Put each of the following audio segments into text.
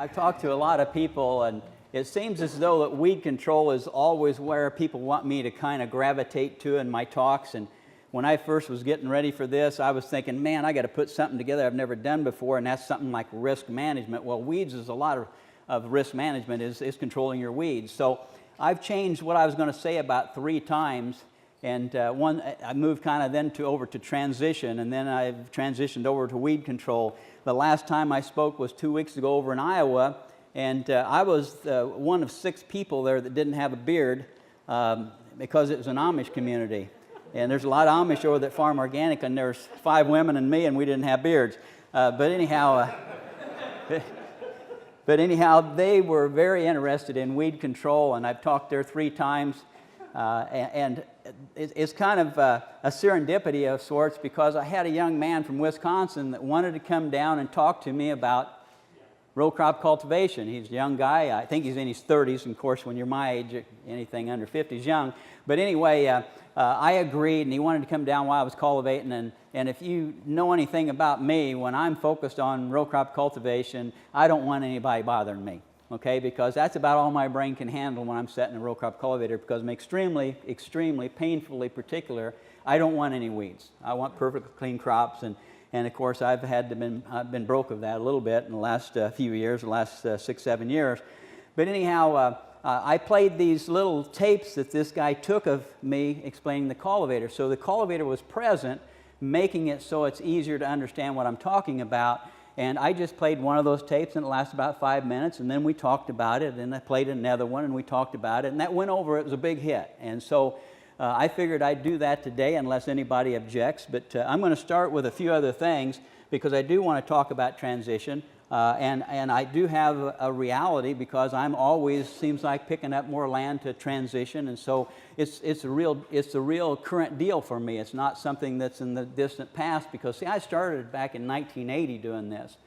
I've talked to a lot of people, and it seems as though that weed control is always where people want me to kind of gravitate to in my talks. And when I first was getting ready for this, I was thinking, man, I got to put something together I've never done before, and that's something like risk management. Well, weeds is a lot of risk management is controlling your weeds. So I've changed what I was going to say about 3 times. And I moved kind of then over to transition, and then I've transitioned over to weed control. The last time I spoke was 2 weeks ago over in Iowa, and I was one of 6 people there that didn't have a beard because it was an Amish community. And there's a lot of Amish over that farm organic, and there's 5 women and me, and we didn't have beards. But anyhow, they were very interested in weed control, and I've talked there 3 times. And it's kind of a serendipity of sorts, because I had a young man from Wisconsin that wanted to come down and talk to me about row crop cultivation. He's a young guy. I think he's in his 30s. And of course, when you're my age, anything under 50 is young. But anyway, I agreed, and he wanted to come down while I was cultivating. And if you know anything about me, when I'm focused on row crop cultivation, I don't want anybody bothering me. Okay, because that's about all my brain can handle when I'm setting a row crop cultivator, because I'm extremely, extremely painfully particular. I don't want any weeds. I want perfectly clean crops, and of course I've been broke of that a little bit in the last few years, the last 6, 7 years. But anyhow, I played these little tapes that this guy took of me explaining the cultivator. So the cultivator was present, making it so it's easier to understand what I'm talking about. And I just played one of those tapes, and it lasted about 5 minutes, and then we talked about it, and I played another one, and we talked about it, and that went over. It was a big hit. And so I figured I'd do that today unless anybody objects. But I'm going to start with a few other things, because I do want to talk about transition. And I do have a reality, because I'm always, seems like, picking up more land to transition, and so it's a real current deal for me. It's not something that's in the distant past, because see, I started back in 1980 doing this,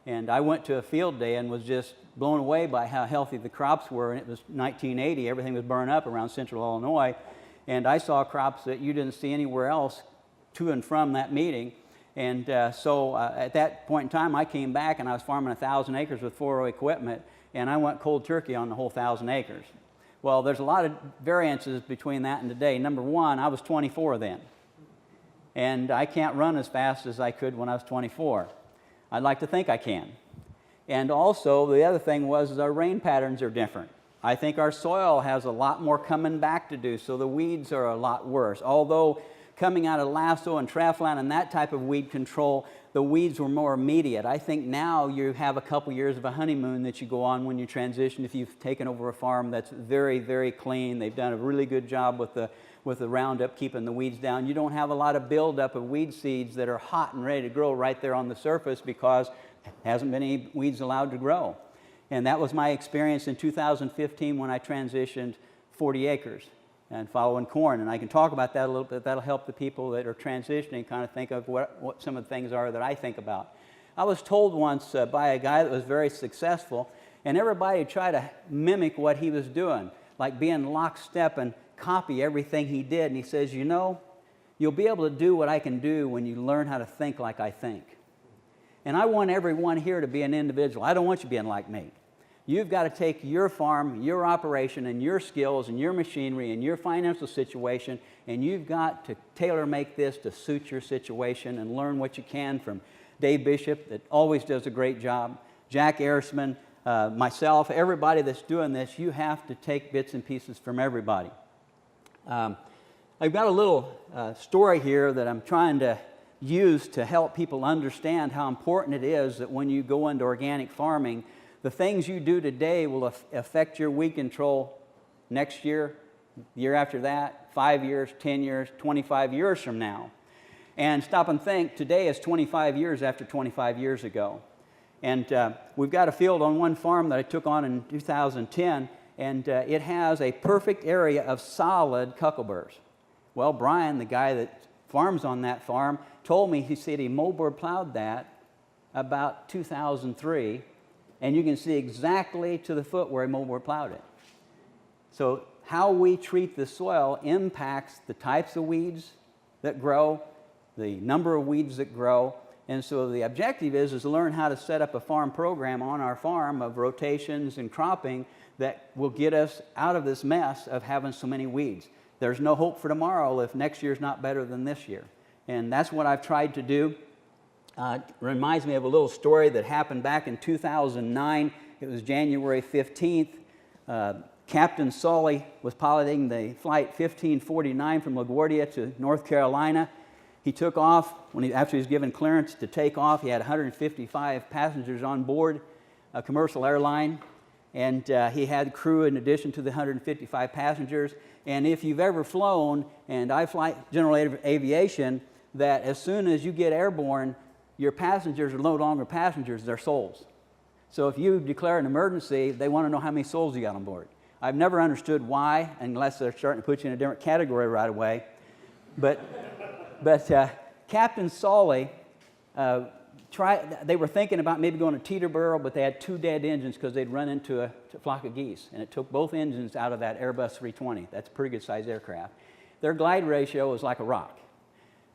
and I went to a field day and was just blown away by how healthy the crops were. And it was 1980; everything was burned up around central Illinois, and I saw crops that you didn't see anywhere else to and from that meeting. And so at that point in time, I came back, and I was farming 1,000 acres with 4-row equipment, and I went cold turkey on the whole 1,000 acres. Well, there's a lot of variances between that and today. Number one, I was 24 then, and I can't run as fast as I could when I was 24. I'd like to think I can. And also, the other thing was our rain patterns are different. I think our soil has a lot more coming back to do, so the weeds are a lot worse. Although coming out of lasso and Traflan and that type of weed control, the weeds were more immediate. I think now you have a couple years of a honeymoon that you go on when you transition. If you've taken over a farm that's very, very clean, they've done a really good job with the Roundup keeping the weeds down. You don't have a lot of buildup of weed seeds that are hot and ready to grow right there on the surface, because there hasn't been any weeds allowed to grow. And that was my experience in 2015 when I transitioned 40 acres. And following corn, and I can talk about that a little bit. That'll help the people that are transitioning kind of think of what some of the things are that I think about. I was told once by a guy that was very successful, and everybody tried to mimic what he was doing, like be in lockstep and copy everything he did. And he says, you know, you'll be able to do what I can do when you learn how to think like I think. And I want everyone here to be an individual. I don't want you being like me. You've got to take your farm, your operation, and your skills, and your machinery, and your financial situation, and you've got to tailor-make this to suit your situation and learn what you can from Dave Bishop, that always does a great job, Jack Arisman, myself, everybody that's doing this. You have to take bits and pieces from everybody. I've got a little story here that I'm trying to use to help people understand how important it is that when you go into organic farming, the things you do today will affect your weed control next year, the year after that, 5 years, 10 years, 25 years from now. And stop and think, today is 25 years after 25 years ago. And we've got a field on one farm that I took on in 2010, and it has a perfect area of solid cuckleburs. Well, Brian, the guy that farms on that farm, told me, he said he moldboard plowed that about 2003, and you can see exactly to the foot where he moldboard plowed it. So how we treat the soil impacts the types of weeds that grow, the number of weeds that grow, And so the objective is to learn how to set up a farm program on our farm of rotations and cropping that will get us out of this mess of having so many weeds. There's no hope for tomorrow if next year's not better than this year. And that's what I've tried to do. Reminds me of a little story that happened back in 2009. It was January 15th. Captain Sully was piloting the flight 1549 from LaGuardia to North Carolina. He took off. After he was given clearance to take off, he had 155 passengers on board, a commercial airline, and he had crew in addition to the 155 passengers. And if you've ever flown, and I fly general aviation, that as soon as you get airborne, your passengers are no longer passengers, they're souls. So if you declare an emergency, they want to know how many souls you got on board. I've never understood why, unless they're starting to put you in a different category right away. But Captain Sully, they were thinking about maybe going to Teterboro, but they had 2 dead engines because they'd run into a flock of geese. And it took both engines out of that Airbus 320. That's a pretty good sized aircraft. Their glide ratio was like a rock.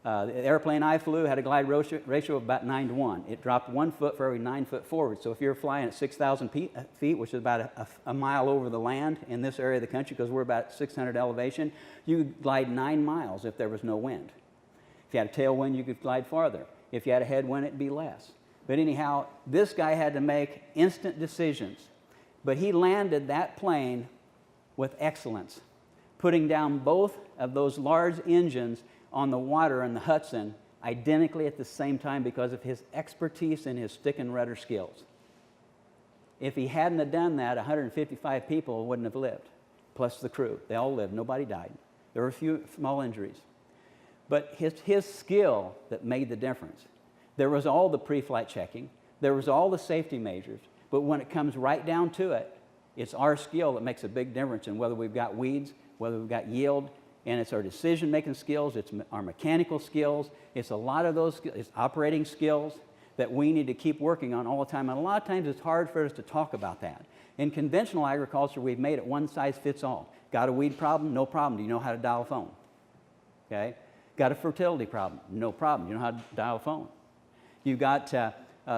The airplane I flew had a glide ratio of about 9 to 1. It dropped 1 foot for every 9 foot forward. So if you're flying at 6,000 feet, which is about a mile over the land in this area of the country, because we're about 600 elevation, you could glide 9 miles if there was no wind. If you had a tailwind, you could glide farther. If you had a headwind, it'd be less. But anyhow, this guy had to make instant decisions. But he landed that plane with excellence, putting down both of those large engines on the water in the Hudson identically at the same time because of his expertise and his stick and rudder skills. If he hadn't have done that, 155 people wouldn't have lived, plus the crew. They all lived. Nobody died. There were a few small injuries. But his skill that made the difference. There was all the pre-flight checking. There was all the safety measures. But when it comes right down to it, it's our skill that makes a big difference in whether we've got weeds, whether we've got yield, and it's our decision-making skills, it's our mechanical skills, it's a lot of those skills, it's operating skills that we need to keep working on all the time. And a lot of times it's hard for us to talk about that. In conventional agriculture, we've made it one size fits all. Got a weed problem? No problem. Do you know how to dial a phone? Okay? Got a fertility problem? No problem. You know how to dial a phone. You've got a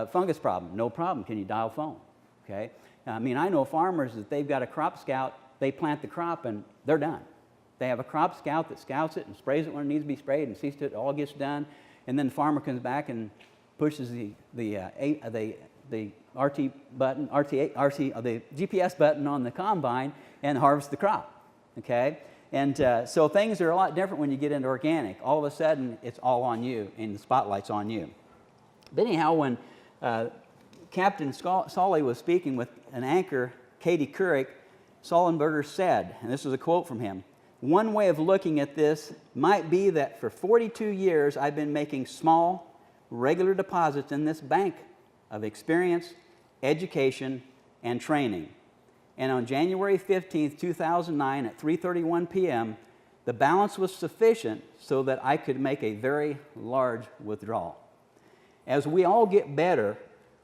fungus problem? No problem. Can you dial a phone? Okay? I mean, I know farmers that they've got a crop scout, they plant the crop and they're done. They have a crop scout that scouts it and sprays it when it needs to be sprayed and sees to it all gets done. And then the farmer comes back and pushes the RT button, the GPS button on the combine and harvests the crop. Okay? And so things are a lot different when you get into organic. All of a sudden, it's all on you and the spotlight's on you. But anyhow, when Captain Sully was speaking with an anchor, Katie Couric, Sullenberger said, and this is a quote from him, "One way of looking at this might be that for 42 years I've been making small, regular deposits in this bank of experience, education, and training. And on January 15th, 2009 at 3:31 p.m., the balance was sufficient so that I could make a very large withdrawal." As we all get better,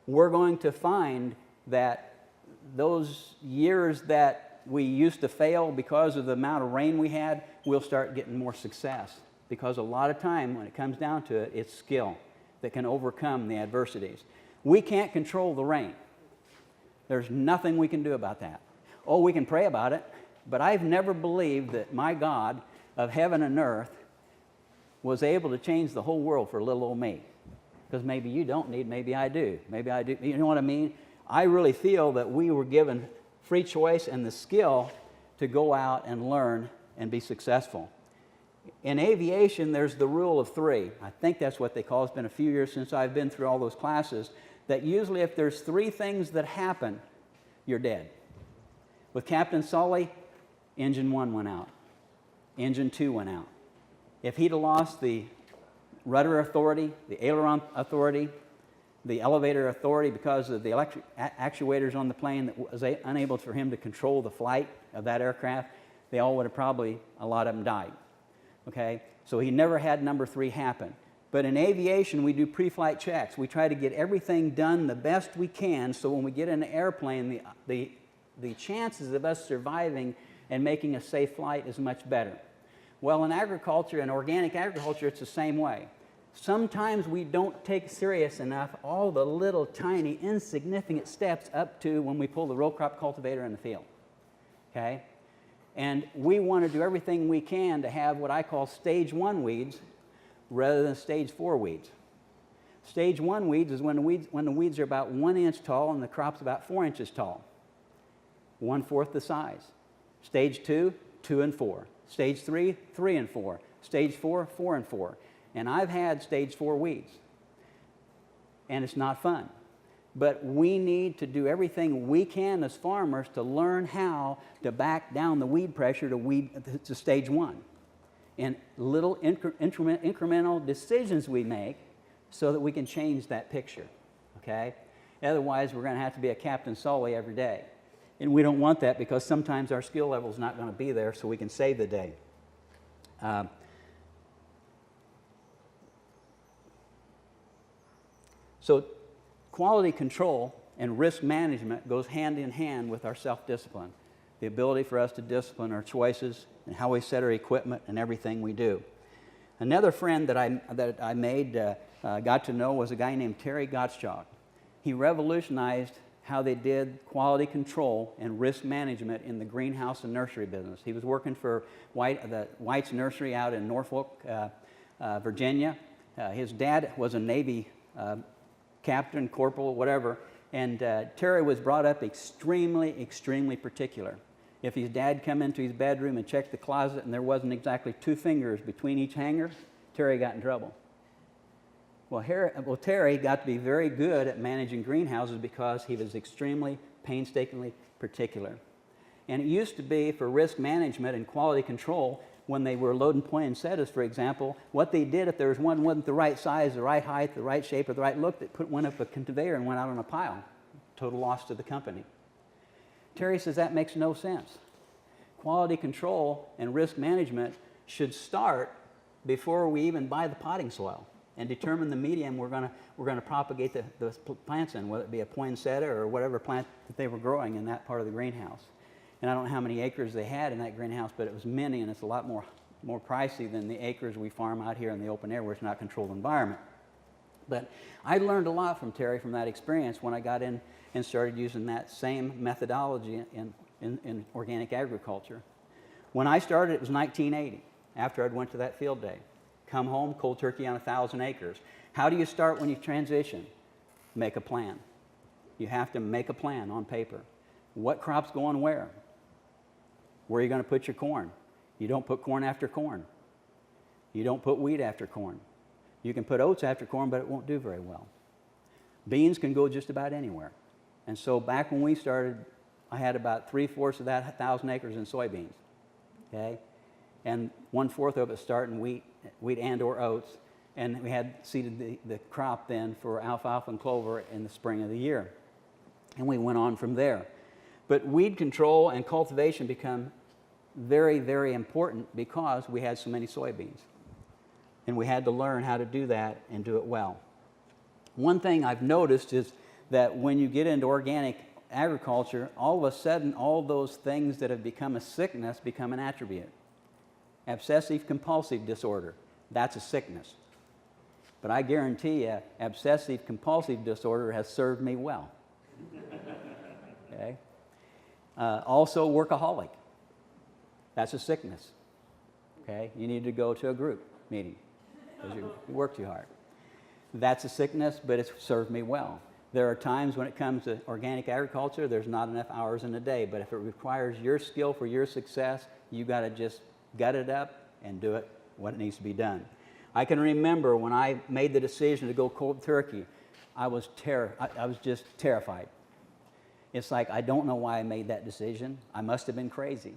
we're going to find that those years that we used to fail because of the amount of rain we had, we'll start getting more success. Because a lot of time, when it comes down to it, it's skill that can overcome the adversities. We can't control the rain. There's nothing we can do about that. Oh, we can pray about it, but I've never believed that my God of heaven and earth was able to change the whole world for little old me. Because maybe you don't need, maybe I do. Maybe I do. You know what I mean? I really feel that we were given free choice and the skill to go out and learn and be successful. In aviation, there's the rule of 3. I think that's what they call it. It's been a few years since I've been through all those classes, that usually if there's 3 things that happen, you're dead. With Captain Sully, engine 1 went out. Engine 2 went out. If he'd have lost the rudder authority, the aileron authority, the elevator authority because of the electric actuators on the plane that was unable for him to control the flight of that aircraft, they all would have probably, a lot of them died. Okay? So he never had number 3 happen. But in aviation, we do pre-flight checks. We try to get everything done the best we can so when we get in an airplane, the chances of us surviving and making a safe flight is much better. Well, in agriculture and organic agriculture, it's the same way. Sometimes we don't take serious enough all the little tiny insignificant steps up to when we pull the row crop cultivator in the field. Okay? And we want to do everything we can to have what I call stage 1 weeds rather than stage 4 weeds. Stage 1 weeds is when the weeds are about 1 inch tall and the crop's about 4 inches tall, 1/4 the size. Stage 2, 2 and 4. Stage 3, 3 and 4. Stage 4, 4 and 4. And I've had stage 4 weeds, and it's not fun. But we need to do everything we can as farmers to learn how to back down the weed pressure to stage 1. And little incremental decisions we make so that we can change that picture, okay? Otherwise, we're going to have to be a Captain Sully every day. And we don't want that because sometimes our skill level is not going to be there so we can save the day. So quality control and risk management goes hand in hand with our self-discipline, the ability for us to discipline our choices and how we set our equipment and everything we do. Another friend that I got to know was a guy named Terry Gottschalk. He revolutionized how they did quality control and risk management in the greenhouse and nursery business. He was working for the White's Nursery out in Norfolk, Virginia. His dad was a Navy captain, corporal, whatever, and Terry was brought up extremely, extremely particular. If his dad come into his bedroom and checked the closet and there wasn't exactly 2 fingers between each hanger, Terry got in trouble. Well, Terry got to be very good at managing greenhouses because he was extremely painstakingly particular. And it used to be for risk management and quality control, when they were loading poinsettias, for example, what they did if there was one wasn't the right size, the right height, the right shape, or the right look, they went up a conveyor and went out on a pile. Total loss to the company. Terry says that makes no sense. Quality control and risk management should start before we even buy the potting soil and determine the medium we're going to propagate the plants in, whether it be a poinsettia or whatever plant that they were growing in that part of the greenhouse. And I don't know how many acres they had in that greenhouse, but it was many, and it's a lot more pricey than the acres we farm out here in the open air where it's not a controlled environment. But I learned a lot from Terry from that experience when I got in and started using that same methodology in organic agriculture. When I started, it was 1980, after I'd went to that field day. Come home, cold turkey on 1,000 acres. How do you start when you transition? Make a plan. You have to make a plan on paper. What crops going where? Where are you going to put your corn? You don't put corn after corn. You don't put wheat after corn. You can put oats after corn, but it won't do very well. Beans can go just about anywhere. And so back when we started, I had about 3/4 of that 1,000 acres in soybeans, okay? And 1/4 of it starting wheat and or oats. And we had seeded the crop then for alfalfa and clover in the spring of the year. And we went on from there. But weed control and cultivation become very, very important because we had so many soybeans. And we had to learn how to do that and do it well. One thing I've noticed is that when you get into organic agriculture, all of a sudden all those things that have become a sickness become an attribute. Obsessive compulsive disorder, that's a sickness. But I guarantee you, obsessive compulsive disorder has served me well. Okay? Also workaholic, that's a sickness. Okay? You need to go to a group meeting because you work too hard. That's a sickness, but it's served me well. There are times when it comes to organic agriculture, there's not enough hours in a day, but if it requires your skill for your success, you got to just gut it up and do it what it needs to be done. I can remember when I made the decision to go cold turkey, I was just terrified. It's like, I don't know why I made that decision. I must have been crazy.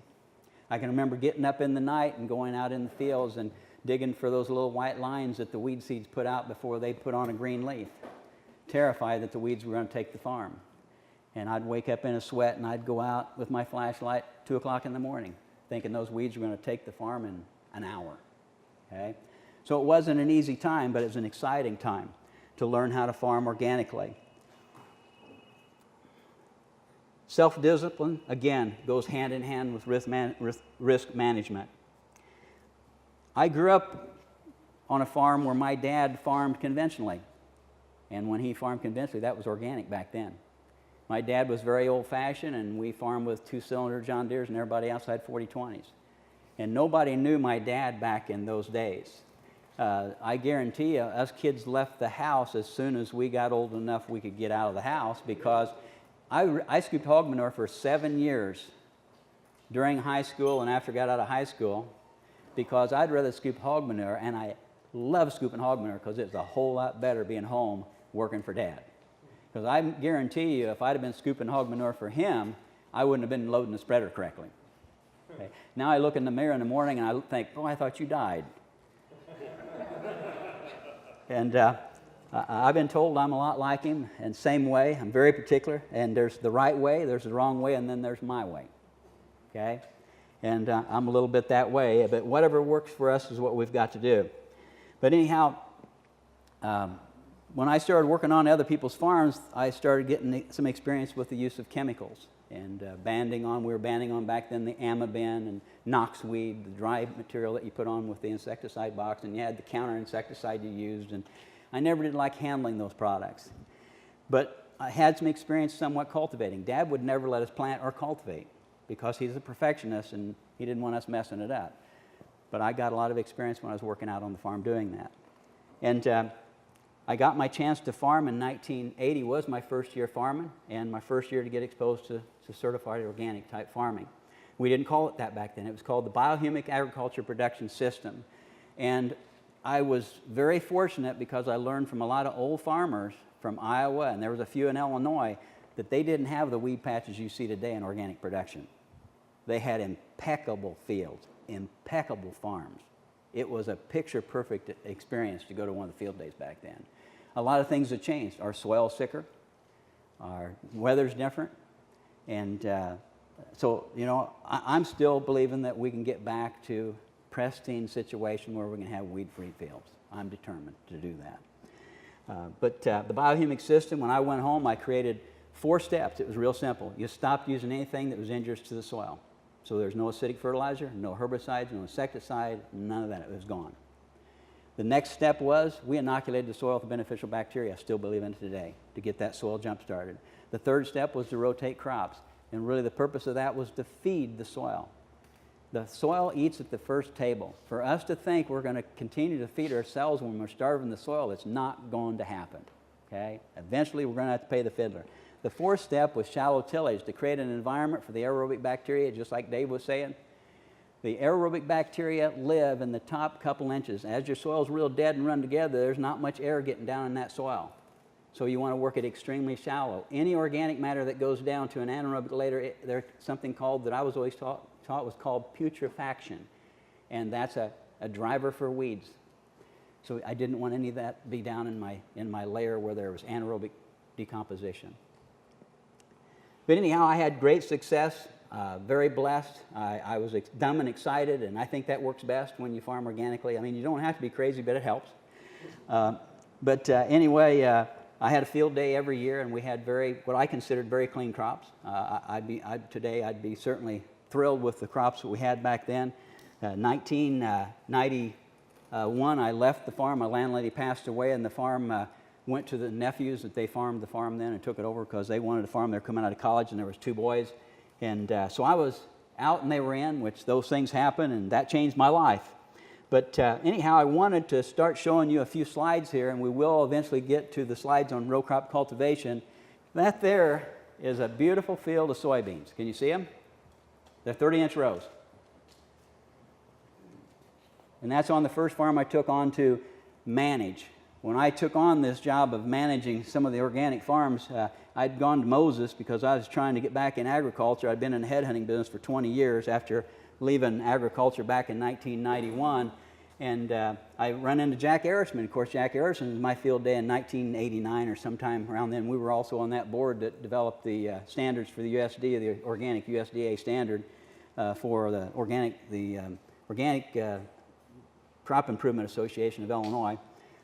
I can remember getting up in the night and going out in the fields and digging for those little white lines that the weed seeds put out before they put on a green leaf, terrified that the weeds were going to take the farm. And I'd wake up in a sweat and I'd go out with my flashlight 2 o'clock in the morning, thinking those weeds were going to take the farm in an hour. Okay? So it wasn't an easy time, but it was an exciting time to learn how to farm organically. Self-discipline, again, goes hand in hand with risk management. I grew up on a farm where my dad farmed conventionally. And when he farmed conventionally, that was organic back then. My dad was very old-fashioned, and we farmed with 2-cylinder John Deeres, and everybody else had 40-20s. And nobody knew my dad back in those days. I guarantee you, us kids left the house as soon as we got old enough we could get out of the house, because I scooped hog manure for 7 years during high school and after I got out of high school, because I'd rather scoop hog manure, and I love scooping hog manure because it's a whole lot better being home working for Dad. Because I guarantee you, if I'd have been scooping hog manure for him, I wouldn't have been loading the spreader correctly. Okay. Now I look in the mirror in the morning and I think, oh, I thought you died. And I've been told I'm a lot like him, and same way. I'm very particular, and there's the right way, there's the wrong way, and then there's my way. Okay? And I'm a little bit that way, but whatever works for us is what we've got to do. But anyhow, when I started working on other people's farms, I started getting some experience with the use of chemicals and we were banding on back then the amabin and noxweed, the dry material that you put on with the insecticide box, and you had the counter insecticide you used, and I never did like handling those products. But I had some experience somewhat cultivating. Dad would never let us plant or cultivate because he's a perfectionist and he didn't want us messing it up. But I got a lot of experience when I was working out on the farm doing that. And I got my chance to farm in 1980, was my first year farming, and my first year to get exposed to certified organic type farming. We didn't call it that back then. It was called the Biohumic Agriculture Production System. And I was very fortunate because I learned from a lot of old farmers from Iowa, and there was a few in Illinois, that they didn't have the weed patches you see today in organic production. They had impeccable fields, impeccable farms. It was a picture-perfect experience to go to one of the field days back then. A lot of things have changed. Our soil's sicker, our weather's different, and so, you know, I'm still believing that we can get back to pristine situation where we can have weed-free fields. I'm determined to do that. But the biohumic system, when I went home, I created 4 steps. It was real simple. You stopped using anything that was injurious to the soil. So there's no acidic fertilizer, no herbicides, no insecticide, none of that. It was gone. The next step was we inoculated the soil with beneficial bacteria. I still believe in it today, to get that soil jump started. The third step was to rotate crops. And really the purpose of that was to feed the soil. The soil eats at the first table. For us to think we're going to continue to feed ourselves when we're starving the soil, it's not going to happen. Okay? Eventually we're going to have to pay the fiddler. The fourth step was shallow tillage, to create an environment for the aerobic bacteria, just like Dave was saying. The aerobic bacteria live in the top couple inches. As your soil's real dead and run together, there's not much air getting down in that soil. So you want to work it extremely shallow. Any organic matter that goes down to an anaerobic layer, there's something called, that I was always taught was called putrefaction. And that's a driver for weeds. So I didn't want any of that be down in my layer where there was anaerobic decomposition. But anyhow, I had great success, very blessed. I was dumb and excited, and I think that works best when you farm organically. I mean, you don't have to be crazy, but it helps. Anyway, I had a field day every year, and we had what I considered very clean crops. Today, I'd be certainly thrilled with the crops that we had back then. 1991, I left the farm. My landlady passed away, and the farm went to the nephews that they farmed the farm then and took it over because they wanted to farm. They were coming out of college, and there was 2 boys. And so I was out and they were in, which those things happen, and that changed my life. But anyhow, I wanted to start showing you a few slides here, and we will eventually get to the slides on row crop cultivation. That there is a beautiful field of soybeans. Can you see them? They're 30-inch rows. And that's on the first farm I took on to manage. When I took on this job of managing some of the organic farms, I'd gone to Moses because I was trying to get back in agriculture. I'd been in the headhunting business for 20 years after leaving agriculture back in 1991. And I run into Jack Arisman. Of course, Jack Arisman was my field day in 1989 or sometime around then. We were also on that board that developed the standards for the USDA, the organic USDA standard for the Organic Crop Improvement Association of Illinois.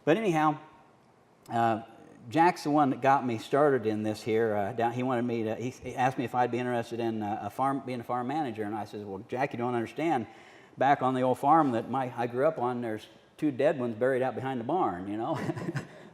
But anyhow, Jack's the one that got me started in this here. He wanted me to. He asked me if I'd be interested in being a farm manager, and I said, "Well, Jack, you don't understand. Back on the old farm that I grew up on, there's 2 dead ones buried out behind the barn, you know.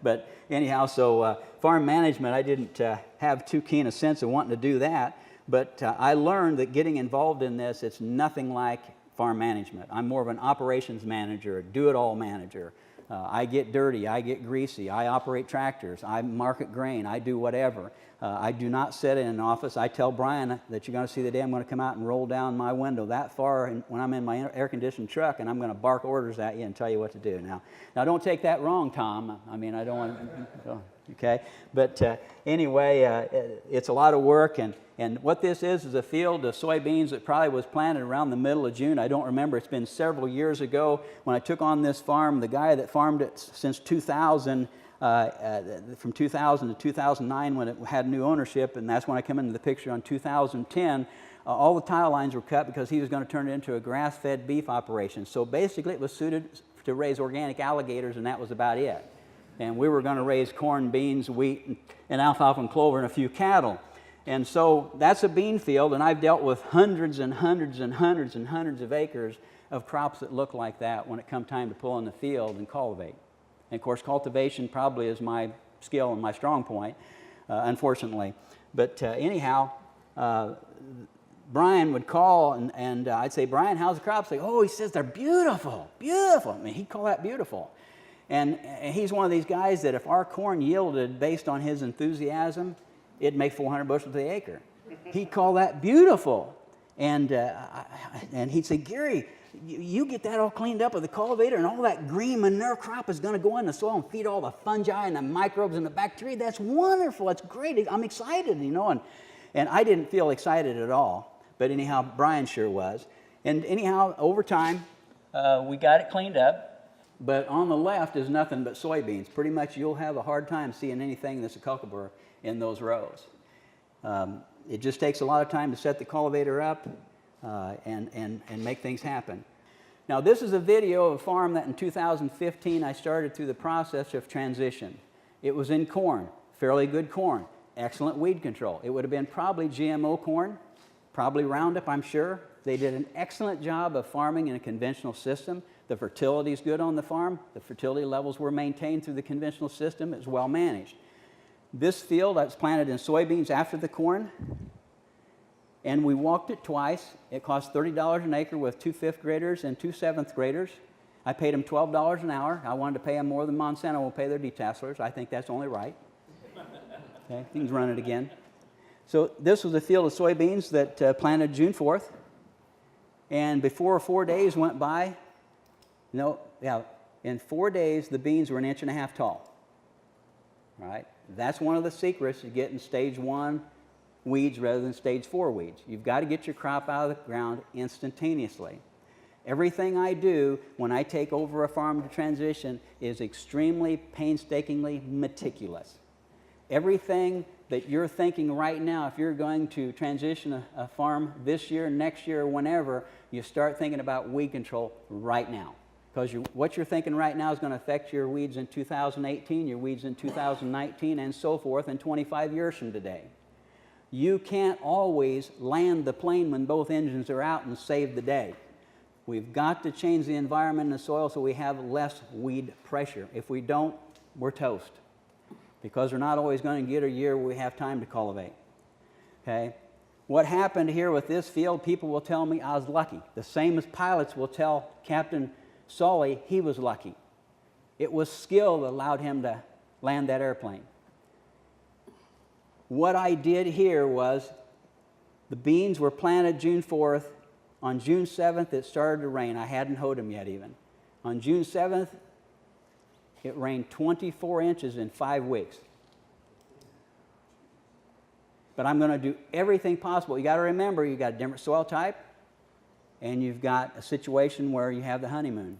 But anyhow, so farm management, I didn't have too keen a sense of wanting to do that. But I learned that getting involved in this, it's nothing like farm management. I'm more of an operations manager, a do-it-all manager. I get dirty, I get greasy, I operate tractors, I market grain, I do whatever. I do not sit in an office. I tell Brian that you're going to see the day I'm going to come out and roll down my window that far when I'm in my air-conditioned truck, and I'm going to bark orders at you and tell you what to do. Now don't take that wrong, Tom. I mean, I don't want to, okay? But anyway, it's a lot of work, and what this is a field of soybeans that probably was planted around the middle of June. I don't remember. It's been several years ago when I took on this farm. The guy that farmed it since 2000, from 2000 to 2009 when it had new ownership, and that's when I come into the picture on 2010, all the tile lines were cut because he was going to turn it into a grass-fed beef operation. So basically it was suited to raise organic alligators, and that was about it. And we were going to raise corn, beans, wheat, and alfalfa and clover and a few cattle. And so that's a bean field, and I've dealt with hundreds and hundreds and hundreds and hundreds of acres of crops that look like that when it comes time to pull in the field and cultivate. And of course, cultivation probably is my skill and my strong point, unfortunately. But anyhow, Brian would call, and I'd say, Brian, how's the crops? Like, oh, he says they're beautiful, beautiful. I mean, he'd call that beautiful. And he's one of these guys that if our corn yielded based on his enthusiasm, it'd make 400 bushels the acre. He'd call that beautiful. And he'd say, Gary, you get that all cleaned up with the cultivator, and all that green manure crop is going to go in the soil and feed all the fungi and the microbes and the bacteria. That's wonderful. That's great. I'm excited, you know. And I didn't feel excited at all. But anyhow, Brian sure was. And anyhow, over time, we got it cleaned up. But on the left is nothing but soybeans. Pretty much you'll have a hard time seeing anything that's a cultivar in those rows. It just takes a lot of time to set the cultivator up and make things happen. Now this is a video of a farm that in 2015 I started through the process of transition. It was in corn, fairly good corn, excellent weed control. It would have been probably GMO corn, probably Roundup, I'm sure. They did an excellent job of farming in a conventional system. The fertility is good on the farm. The fertility levels were maintained through the conventional system. It was well managed. This field, I was planted in soybeans after the corn, and we walked it twice. It cost $30 an acre with 2 5th graders and 2 7th graders. I paid them $12 an hour. I wanted to pay them more than Monsanto will pay their detasselers. I think that's only right. Okay, things run it again. So this was a field of soybeans that planted June 4th, and before 4 days went by, in 4 days the beans were 1.5 inches tall. Right? That's one of the secrets of getting stage 1 weeds rather than stage 4 weeds. You've got to get your crop out of the ground instantaneously. Everything I do when I take over a farm to transition is extremely painstakingly meticulous. Everything that you're thinking right now, if you're going to transition a farm this year, next year, whenever, you start thinking about weed control right now. Because what you're thinking right now is going to affect your weeds in 2018, your weeds in 2019, and so forth in 25 years from today. You can't always land the plane when both engines are out and save the day. We've got to change the environment in the soil so we have less weed pressure. If we don't, we're toast. Because we're not always going to get a year where we have time to cultivate. Okay? What happened here with this field, people will tell me I was lucky. The same as pilots will tell Captain Sully he was lucky. It was skill that allowed him to land that airplane. What I did here was the beans were planted June 4th. On June 7th, it started to rain. I hadn't hoed them yet even. On June 7th, it rained 24 inches in 5 weeks. But I'm going to do everything possible. You got to remember, you got a different soil type, and you've got a situation where you have the honeymoon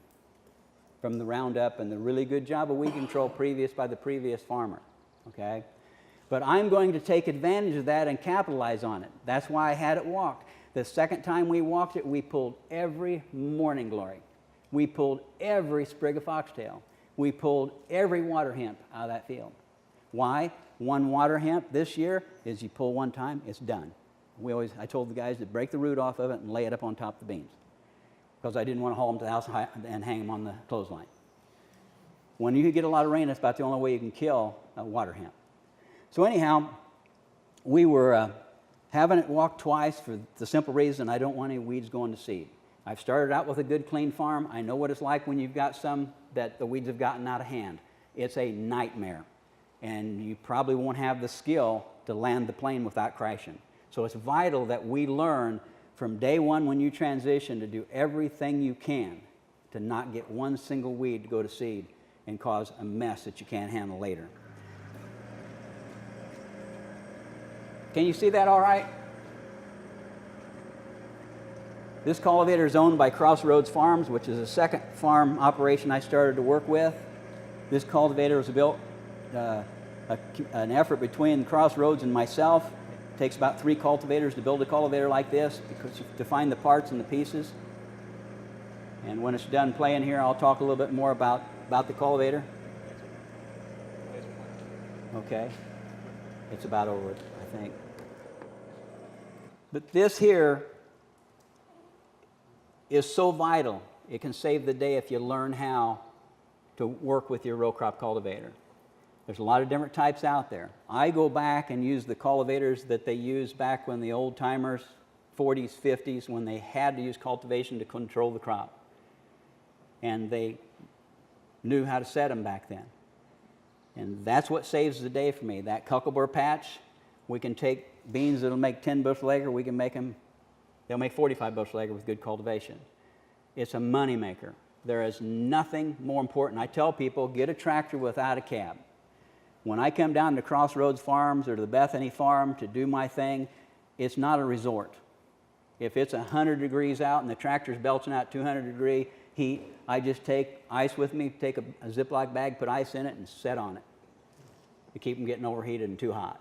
from the Roundup and the really good job of weed control by the previous farmer. Okay? But I'm going to take advantage of that and capitalize on it. That's why I had it walked. The second time we walked it, we pulled every morning glory. We pulled every sprig of foxtail. We pulled every water hemp out of that field. Why? One water hemp this year is you pull one time, it's done. I told the guys to break the root off of it and lay it up on top of the beans, because I didn't want to haul them to the house and hang them on the clothesline. When you get a lot of rain, that's about the only way you can kill water hemp. So anyhow, we were having it walk twice for the simple reason I don't want any weeds going to seed. I've started out with a good, clean farm. I know what it's like when you've got some that the weeds have gotten out of hand. It's a nightmare. And you probably won't have the skill to land the plane without crashing. So it's vital that we learn from day one when you transition to do everything you can to not get one single weed to go to seed and cause a mess that you can't handle later. Can you see that all right? This cultivator is owned by Crossroads Farms, which is the second farm operation I started to work with. This cultivator was built an effort between Crossroads and myself. It takes about 3 cultivators to build a cultivator like this because you have to find the parts and the pieces. And when it's done playing here, I'll talk a little bit more about the cultivator. Okay. It's about over, I think. But this here is so vital. It can save the day if you learn how to work with your row crop cultivator. There's a lot of different types out there. I go back and use the cultivators that they used back when the old timers, 40s, 50s, when they had to use cultivation to control the crop. And they knew how to set them back then. And that's what saves the day for me. That Cultivator patch, we can take beans that'll make 10 bushel acre, we can make them, they'll make 45 bushel acre with good cultivation. It's a money maker. There is nothing more important. I tell people, get a tractor without a cab. When I come down to Crossroads Farms or to the Bethany Farm to do my thing, it's not a resort. If it's 100 degrees out and the tractor's belching out 200-degree heat, I just take ice with me, take a Ziploc bag, put ice in it, and set on it to keep them getting overheated and too hot.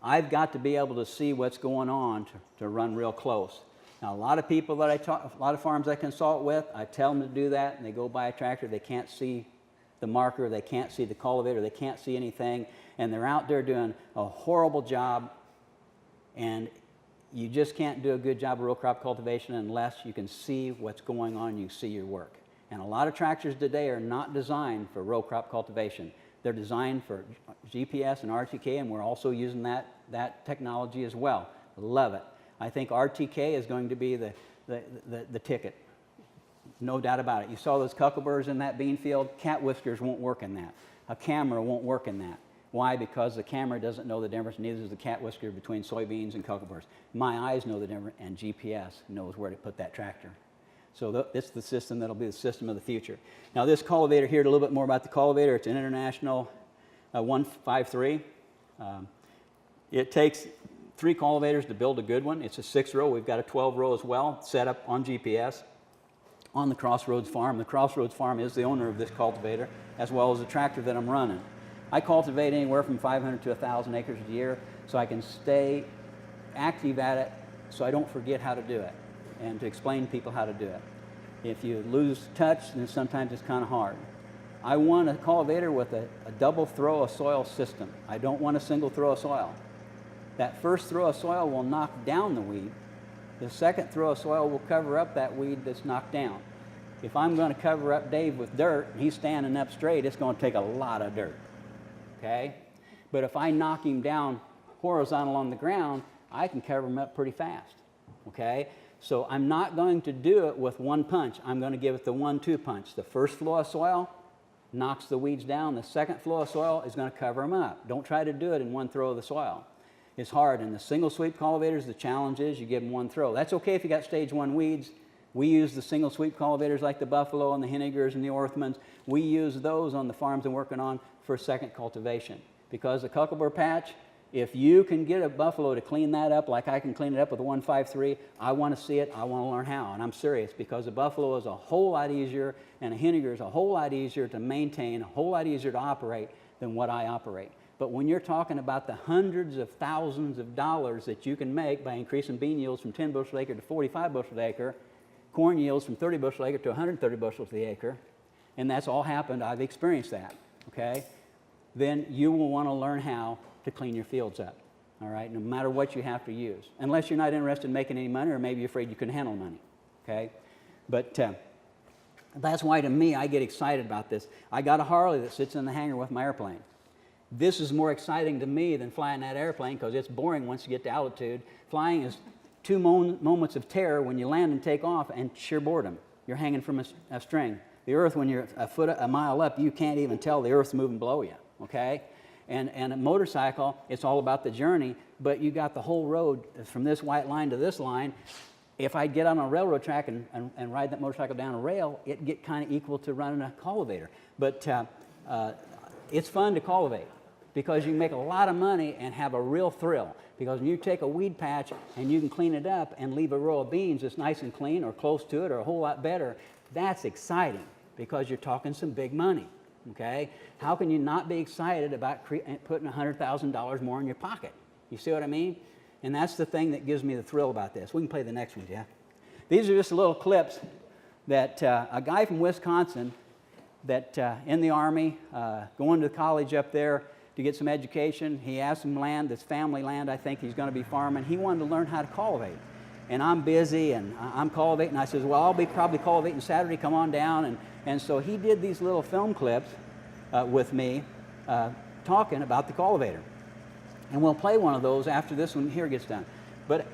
I've got to be able to see what's going on to run real close. Now, a lot of people that a lot of farms I consult with, I tell them to do that, and they go buy a tractor, they can't see the marker, they can't see the cultivator, they can't see anything, and they're out there doing a horrible job, and you just can't do a good job of row crop cultivation unless you can see what's going on and you see your work. And a lot of tractors today are not designed for row crop cultivation. They're designed for GPS and RTK, and we're also using that technology as well. Love it. I think RTK is going to be the ticket. No doubt about it. You saw those cuckoos in that bean field. Cat whiskers won't work in that. A camera won't work in that. Why? Because the camera doesn't know the difference, neither does the cat whisker between soybeans and cuckoos. My eyes know the difference, and GPS knows where to put that tractor. So it's the system that'll be the system of the future. Now this cultivator here, a little bit more about the cultivator. It's an International 153. It takes 3 cultivators to build a good one. It's a 6-row. We've got a 12-row as well, set up on GPS on the Crossroads Farm. The Crossroads Farm is the owner of this cultivator, as well as the tractor that I'm running. I cultivate anywhere from 500 to 1,000 acres a year, so I can stay active at it so I don't forget how to do it and to explain to people how to do it. If you lose touch, then sometimes it's kind of hard. I want a cultivator with a double throw of soil system. I don't want a single throw of soil. That first throw of soil will knock down the weed. The second throw of soil will cover up that weed that's knocked down. If I'm going to cover up Dave with dirt and he's standing up straight, it's going to take a lot of dirt. Okay? But if I knock him down horizontal on the ground, I can cover him up pretty fast. Okay? So I'm not going to do it with one punch. I'm going to give it the 1-2 punch. The first flow of soil knocks the weeds down. The second flow of soil is going to cover them up. Don't try to do it in one throw of the soil. It's hard. In the single sweep cultivators, the challenge is you give them one throw. That's okay if you got stage 1 weeds. We use the single sweep cultivators like the Buffalo and the Hennigers and the Orthmans. We use those on the farms I'm working on for second cultivation. Because the Cultivator patch, if you can get a Buffalo to clean that up like I can clean it up with a 153, I want to see it, I want to learn how. And I'm serious, because a Buffalo is a whole lot easier and a Henniger is a whole lot easier to maintain, a whole lot easier to operate than what I operate. But when you're talking about the hundreds of thousands of dollars that you can make by increasing bean yields from 10 bushel acre to 45 bushel acre, corn yields from 30 bushel acre to 130 bushels the acre, and that's all happened, I've experienced that, okay? Then you will want to learn how to clean your fields up, all right, no matter what you have to use, unless you're not interested in making any money, or maybe you're afraid you can handle money, okay? But That's why, to me, I get excited about this. I got a Harley that sits in the hangar with my airplane. This is more exciting to me than flying that airplane because it's boring once you get to altitude. Flying is two moments of terror when you land and take off, and sheer boredom. You're hanging from a string. The earth, when you're a mile up, you can't even tell the earth's moving below you, okay? And a motorcycle, it's all about the journey, but you got the whole road from this white line to this line. If I get on a railroad track and ride that motorcycle down a rail, it'd get kind of equal to running a cultivator. But it's fun to cultivate because you make a lot of money and have a real thrill. Because when you take a weed patch and you can clean it up and leave a row of beans that's nice and clean or close to it or a whole lot better, that's exciting because you're talking some big money, okay? How can you not be excited about putting $100,000 more in your pocket? You see what I mean? And that's the thing that gives me the thrill about this. We can play the next one, Jeff. These are just little clips that a guy from Wisconsin that in the Army, going to college up there to get some education, he has some land, this family land I think he's going to be farming. He wanted to learn how to cultivate. And I'm busy and I'm cultivating. I says, well, I'll be probably cultivating Saturday, come on down. And so he did these little film clips with me talking about the cultivator. And we'll play one of those after this one here gets done. But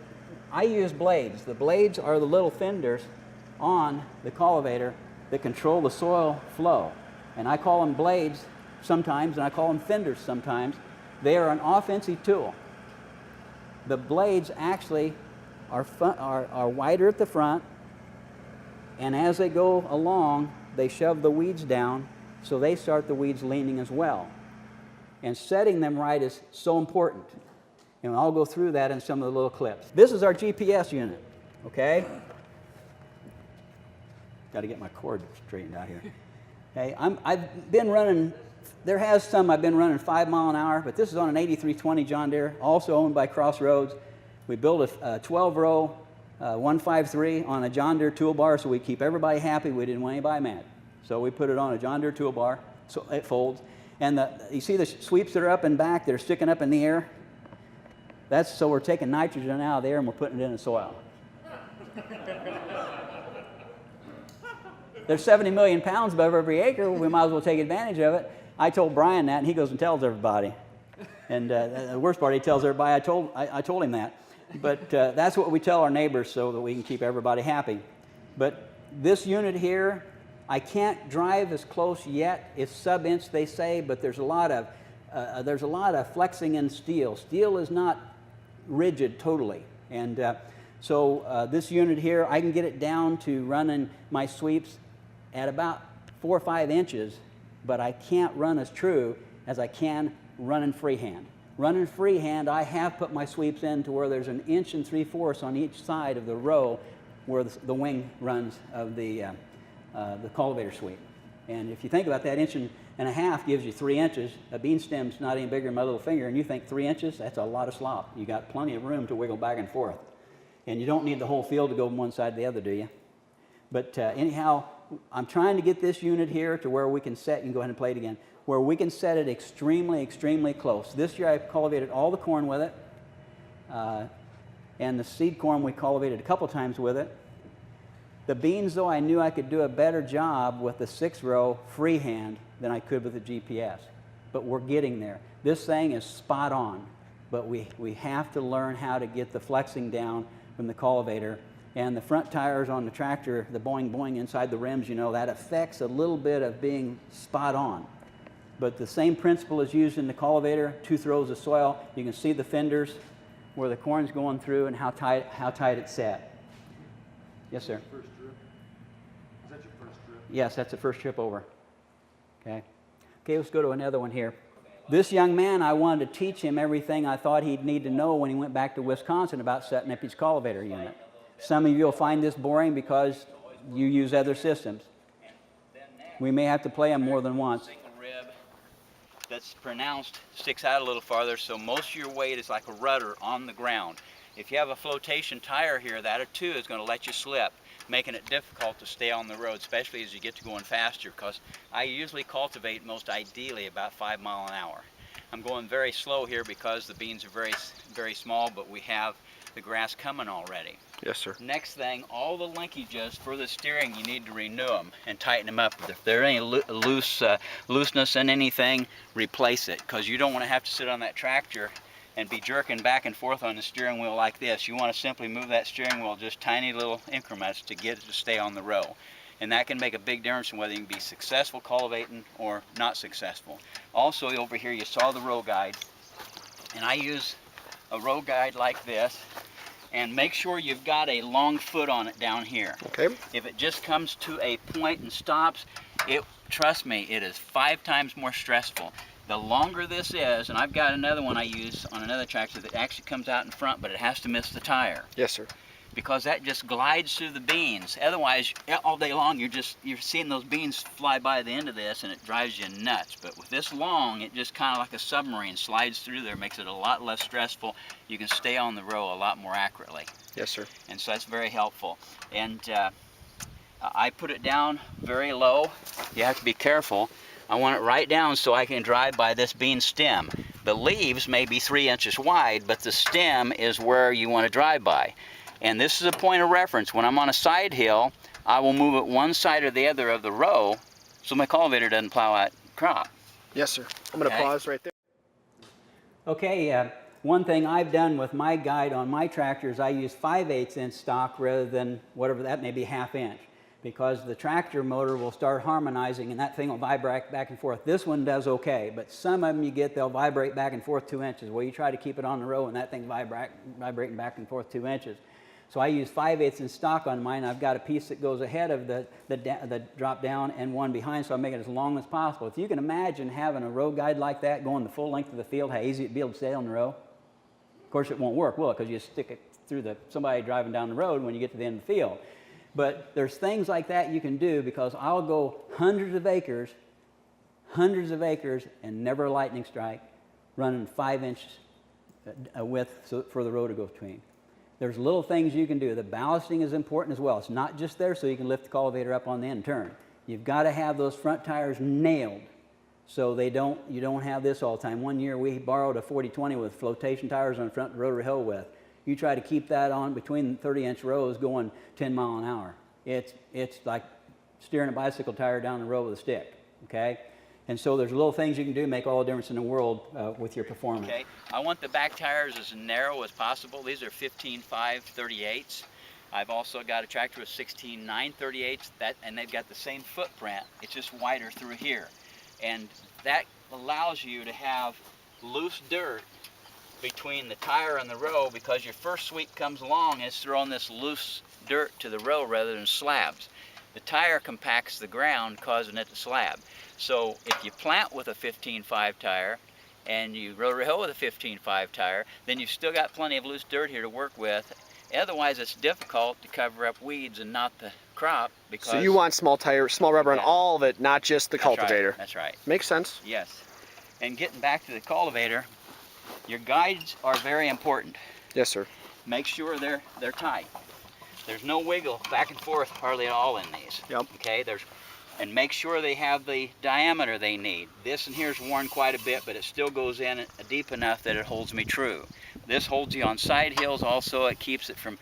I use blades. The blades are the little fenders on the cultivator that control the soil flow. And I call them blades sometimes, and I call them fenders sometimes. They are an offensive tool. The blades actually are wider at the front, and as they go along, they shove the weeds down, so they start the weeds leaning as well. And setting them right is so important. And I'll go through that in some of the little clips. This is our GPS unit, okay? Got to get my cord straightened out here. Okay, I've been running, there has some I've been running 5 miles an hour, but this is on an 8320 John Deere, also owned by Crossroads. We built a 12-row 153 on a John Deere toolbar so we keep everybody happy. We didn't want anybody mad. So we put it on a John Deere toolbar so it folds. And you see the sweeps that are up and back, they're sticking up in the air? That's so we're taking nitrogen out of the air and we're putting it in the soil. There's 70 million pounds above every acre. We might as well take advantage of it. I told Brian that, and he goes and tells everybody. And the worst part, he tells everybody I told him that. But that's what we tell our neighbors so that we can keep everybody happy. But this unit here, I can't drive as close yet. It's sub-inch, they say, but there's a lot of flexing in steel. Steel is not rigid totally. And so this unit here, I can get it down to running my sweeps at about 4 or 5 inches, but I can't run as true as I can running freehand. Running freehand, I have put my sweeps in to where there's 1 3/4 inches on each side of the row where the wing runs of the cultivator sweep. And if you think about that, 1.5 inches gives you 3 inches. A bean stem's not any bigger than my little finger, and you think 3 inches, that's a lot of slop. You got plenty of room to wiggle back and forth. And you don't need the whole field to go from one side to the other, do you? But anyhow, I'm trying to get this unit here to where we can set, you can go ahead and play it again, where we can set it extremely, extremely close. This year I cultivated all the corn with it, and the seed corn we cultivated a couple times with it. The beans, though, I knew I could do a better job with the 6-row freehand than I could with the GPS. But we're getting there. This thing is spot on, but we have to learn how to get the flexing down from the cultivator. And the front tires on the tractor, the boing boing inside the rims, you know, that affects a little bit of being spot on. But the same principle is used in the cultivator, 2 throws of soil. You can see the fenders where the corn's going through and how tight it's set. Yes, sir? First trip? Is that your first trip? Yes, that's the first trip over. Okay. Okay, let's go to another one here. This young man, I wanted to teach him everything I thought he'd need to know when he went back to Wisconsin about setting up his cultivator unit. Some of you will find this boring because you use other systems. We may have to play them more than once. Single rib that's pronounced sticks out a little farther, so most of your weight is like a rudder on the ground. If you have a flotation tire here, that or two is going to let you slip, making it difficult to stay on the road, especially as you get to going faster, because I usually cultivate most ideally about 5 miles an hour. I'm going very slow here because the beans are very, very small, but we have the grass coming already. Yes, sir. Next thing, all the linkages for the steering, you need to renew them and tighten them up. If there any looseness in anything, replace it, because you don't want to have to sit on that tractor and be jerking back and forth on the steering wheel like this. You want to simply move that steering wheel just tiny little increments to get it to stay on the row. And that can make a big difference in whether you can be successful cultivating or not successful. Also, over here you saw the row guide, and I use a row guide like this, and make sure you've got a long foot on it down here. Okay. If it just comes to a point and stops, trust me, it is 5 times more stressful. The longer this is, and I've got another one I use on another tractor that actually comes out in front, but it has to miss the tire. Yes, sir. Because that just glides through the beans. Otherwise, all day long, you're seeing those beans fly by the end of this, and it drives you nuts. But with this long, it just kind of like a submarine slides through there, makes it a lot less stressful. You can stay on the row a lot more accurately. Yes, sir. And so that's very helpful. And I put it down very low. You have to be careful. I want it right down so I can drive by this bean stem. The leaves may be 3 inches wide, but the stem is where you want to drive by. And this is a point of reference. When I'm on a side hill, I will move it one side or the other of the row so my cultivator doesn't plow that crop. Yes, sir. I'm going to Okay. pause right there. Okay, one thing I've done with my guide on my tractors, I use 5/8 inch stock rather than whatever that may be, 1/2 inch, because the tractor motor will start harmonizing and that thing will vibrate back and forth. This one does okay, but some of them you get, they'll vibrate back and forth 2 inches. Well, you try to keep it on the row and that thing vibrating back and forth 2 inches. So I use 5/8 inch stock on mine. I've got a piece that goes ahead of the drop down and one behind, so I make it as long as possible. If you can imagine having a row guide like that going the full length of the field, how easy it'd be able to stay on the row. Of course, it won't work, will it? Because you stick it through somebody driving down the road when you get to the end of the field. But there's things like that you can do, because I'll go hundreds of acres, and never a lightning strike, running 5 inches width for the row to go between. There's little things you can do. The ballasting is important as well. It's not just there so you can lift the cultivator up on the end and turn. You've got to have those front tires nailed so you don't have this all the time. One year we borrowed a 40-20 with flotation tires on the front rotary hill width. You try to keep that on between 30-inch rows going 10 miles an hour. It's like steering a bicycle tire down the road with a stick, okay? And so there's little things you can do make all the difference in the world with your performance. Okay, I want the back tires as narrow as possible. These are 15.5 38s. I've also got a tractor with 16.9 38s, and they've got the same footprint. It's just wider through here. And that allows you to have loose dirt between the tire and the row, because your first sweep comes along and it's throwing this loose dirt to the row rather than slabs. The tire compacts the ground, causing it to slab. So if you plant with a 15.5 tire and you rotary hoe with a 15.5 tire, then you've still got plenty of loose dirt here to work with. Otherwise, it's difficult to cover up weeds and not the crop, because... So you want small rubber on Yeah. all of it, not just the That's right, cultivator. That's right. Makes sense. Yes. And getting back to the cultivator, your guides are very important. Yes, sir. Make sure they're tight. There's no wiggle back and forth hardly at all in these. Yep. Okay, and make sure they have the diameter they need. This in here is worn quite a bit, but it still goes in deep enough that it holds me true. This holds you on side hills also. It keeps it from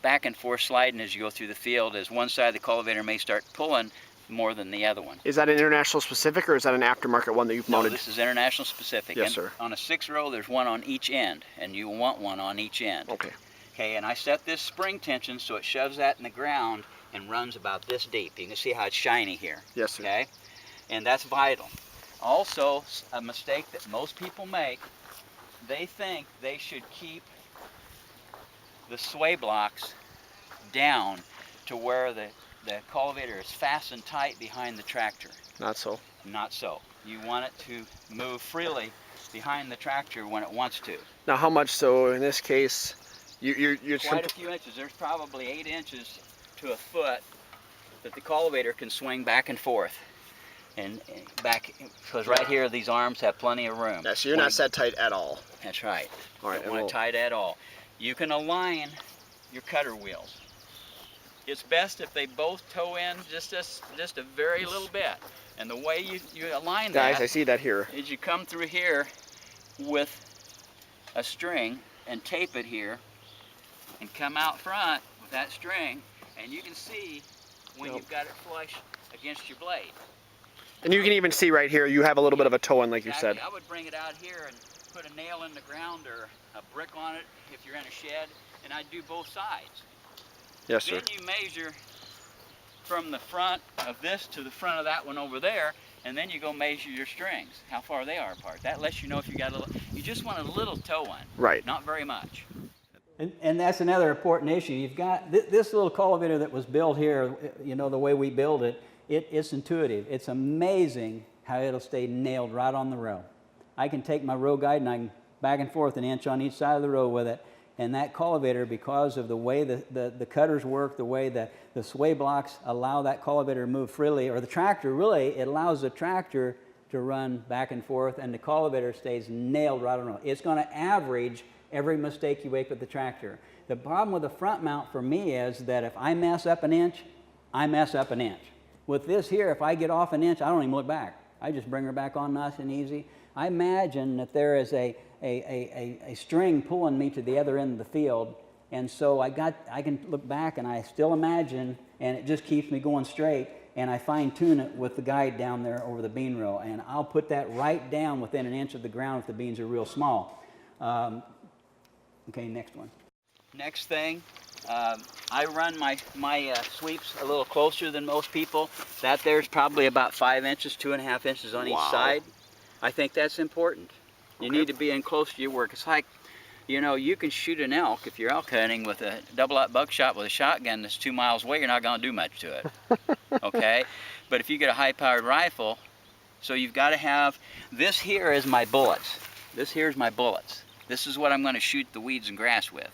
back and forth sliding as you go through the field, as one side of the cultivator may start pulling more than the other one. Is that an international specific, or is that an aftermarket one that you've No, mounted? this is international specific. Yes, and sir. On a 6-row, there's one on each end, and you want one on each end. Okay. Okay, and I set this spring tension so it shoves that in the ground and runs about this deep. You can see how it's shiny here. Yes, sir. Okay, and that's vital. Also, a mistake that most people make, they think they should keep the sway blocks down to where the cultivator is fastened tight behind the tractor. Not so. Not so. You want it to move freely behind the tractor when it wants to. Now, how much so in this case? You're Quite a few inches. There's probably 8 inches to a foot that the cultivator can swing back and forth. And back, because right here these arms have plenty of room. Yeah, so you're not set tight at all. That's right. All right, Don't want it tight at all. You can align your cutter wheels. It's best if they both toe in just a very little bit. And the way you align Guys, that I see that here. is you come through here with a string and tape it here and come out front with that string, and you can see when you've got it flush against your blade. And you can even see right here, you have a little bit of a toe in, like Exactly. you said. I would bring it out here and put a nail in the ground or a brick on it if you're in a shed, and I'd do both sides. Yes, sir. Then you measure from the front of this to the front of that one over there, and then you go measure your strings, how far they are apart. That lets you know if you got a little, you just want a little toe in. Right. Not very much. And that's another important issue. You've got this little cultivator that was built here, you know, the way we build it, it's intuitive. It's amazing how it'll stay nailed right on the row. I can take my row guide and I can back and forth an inch on each side of the row with it. And that cultivator, because of the way the cutters work, the way the sway blocks allow that cultivator to move freely, or the tractor really, it allows the tractor to run back and forth, and the cultivator stays nailed right on the row. It's going to average every mistake you make with the tractor. The problem with the front mount for me is that if I mess up an inch, I mess up an inch. With this here, if I get off an inch, I don't even look back. I just bring her back on nice and easy. I imagine that there is a string pulling me to the other end of the field, and so I can look back and I still imagine, and it just keeps me going straight, and I fine tune it with the guide down there over the bean row, and I'll put that right down within an inch of the ground if the beans are real small. Okay, next one. Next thing, I run my sweeps a little closer than most people. That there's probably about 5 inches, 2.5 inches on each side. I think that's important. You need to be in close to your work. It's like, you know, you can shoot an elk if you're elk hunting with a double-aught buckshot with a shotgun that's 2 miles away. You're not going to do much to it. Okay, but if you get a high-powered rifle, so you've got to have, this here is my bullets. This here is my bullets. This is what I'm going to shoot the weeds and grass with.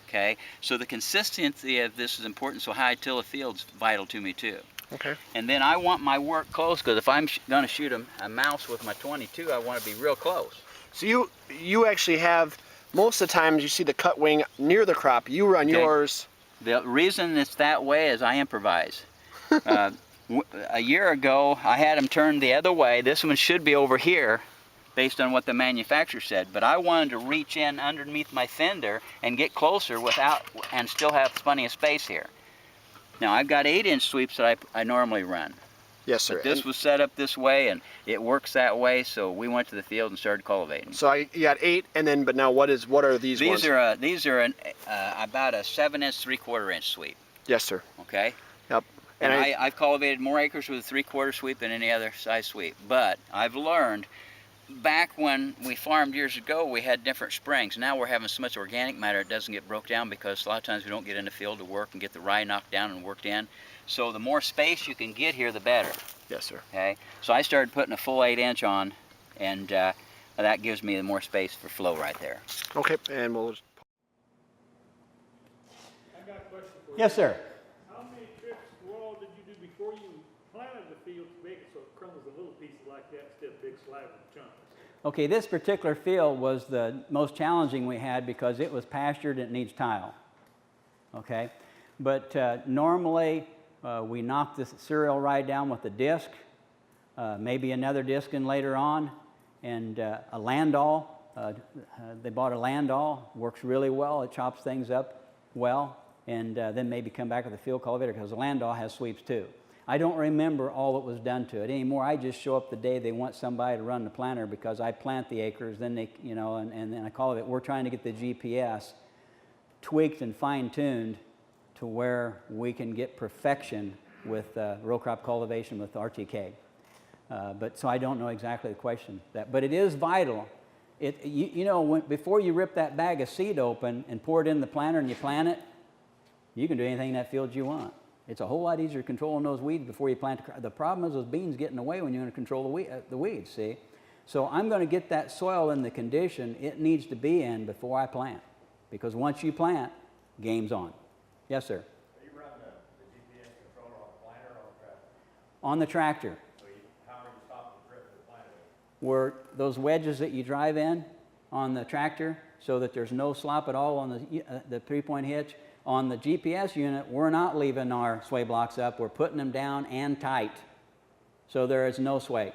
Okay, so the consistency of this is important, so how I till a field's vital to me too. Okay. And then I want my work close, because if I'm going to shoot a mouse with my 22, I want to be real close. So you actually have, most of the times you see the cut wing near the crop, you run yours. The reason it's that way is I improvise. A year ago, I had them turned the other way. This one should be over here, based on what the manufacturer said, but I wanted to reach in underneath my fender and get closer without, and still have plenty of space here. Now I've got 8-inch sweeps that I normally run. Yes, sir. But this was set up this way, and it works that way, so we went to the field and started cultivating. So you got 8, and then, but now what are these ones? These are about a 7-inch, 3/4-inch sweep. Yes, sir. Okay. Yep. And I've cultivated more acres with a 3/4 sweep than any other size sweep. But I've learned, back when we farmed years ago, we had different springs. Now we're having so much organic matter it doesn't get broke down, because a lot of times we don't get in the field to work and get the rye knocked down and worked in. So the more space you can get here, the better. Yes, sir. Okay. So I started putting a full 8-inch on, and that gives me more space for flow right there. Okay, and we'll just... I got a question for you. Yes, sir. How many trips to wall did you do before you planted the field to make it so it crumbles in little pieces like that instead of big slabs and chunks? Okay, this particular field was the most challenging we had because it was pastured and it needs tile. Okay, but normally we knock the cereal rye down with a disc, maybe another disc in later on, and a landau. They bought a landau, works really well. It chops things up well, and then maybe come back with a field cultivator, because the landau has sweeps too. I don't remember all that was done to it anymore. I just show up the day they want somebody to run the planter, because I plant the acres, then they, you know, and then I call it. We're trying to get the GPS tweaked and fine-tuned to where we can get perfection with row crop cultivation with RTK. But so I don't know exactly the question. But it is vital. You know, before you rip that bag of seed open and pour it in the planter and you plant it, you can do anything in that field you want. It's a whole lot easier controlling those weeds before you plant. The problem is those beans getting away when you're going to control the weeds, see? So I'm going to get that soil in the condition it needs to be in before I plant. Because once you plant, game's on. Yes, sir? Are you running the GPS controller on the planter or on the tractor? On the tractor. So how are you stopping the drip of the planter? Were those wedges that you drive in on the tractor so that there's no slop at all on the 3-point hitch. On the GPS unit, we're not leaving our sway blocks up. We're putting them down and tight so there is no sway.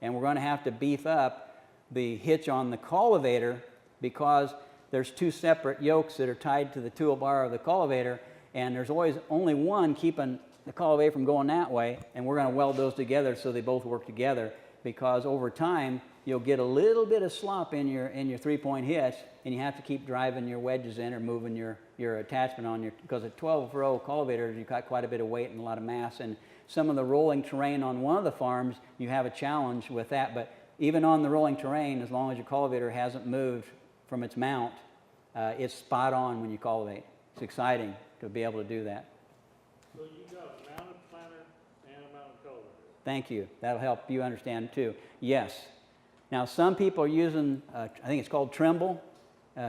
And we're going to have to beef up the hitch on the cultivator, because there's two separate yokes that are tied to the toolbar of the cultivator, and there's always only one keeping the cultivator from going that way, and we're going to weld those together so they both work together, because over time you'll get a little bit of slop in your 3-point hitch, and you have to keep driving your wedges in or moving your attachment on your, because a 12-row cultivator, you've got quite a bit of weight and a lot of mass, and some of the rolling terrain on one of the farms, you have a challenge with that. But even on the rolling terrain, as long as your cultivator hasn't moved from its mount, it's spot on when you cultivate. It's exciting to be able to do that. So you got a mounted planter and a mounted cultivator. Thank you. That'll help you understand too. Yes. Now some people are using, I think it's called Trimble.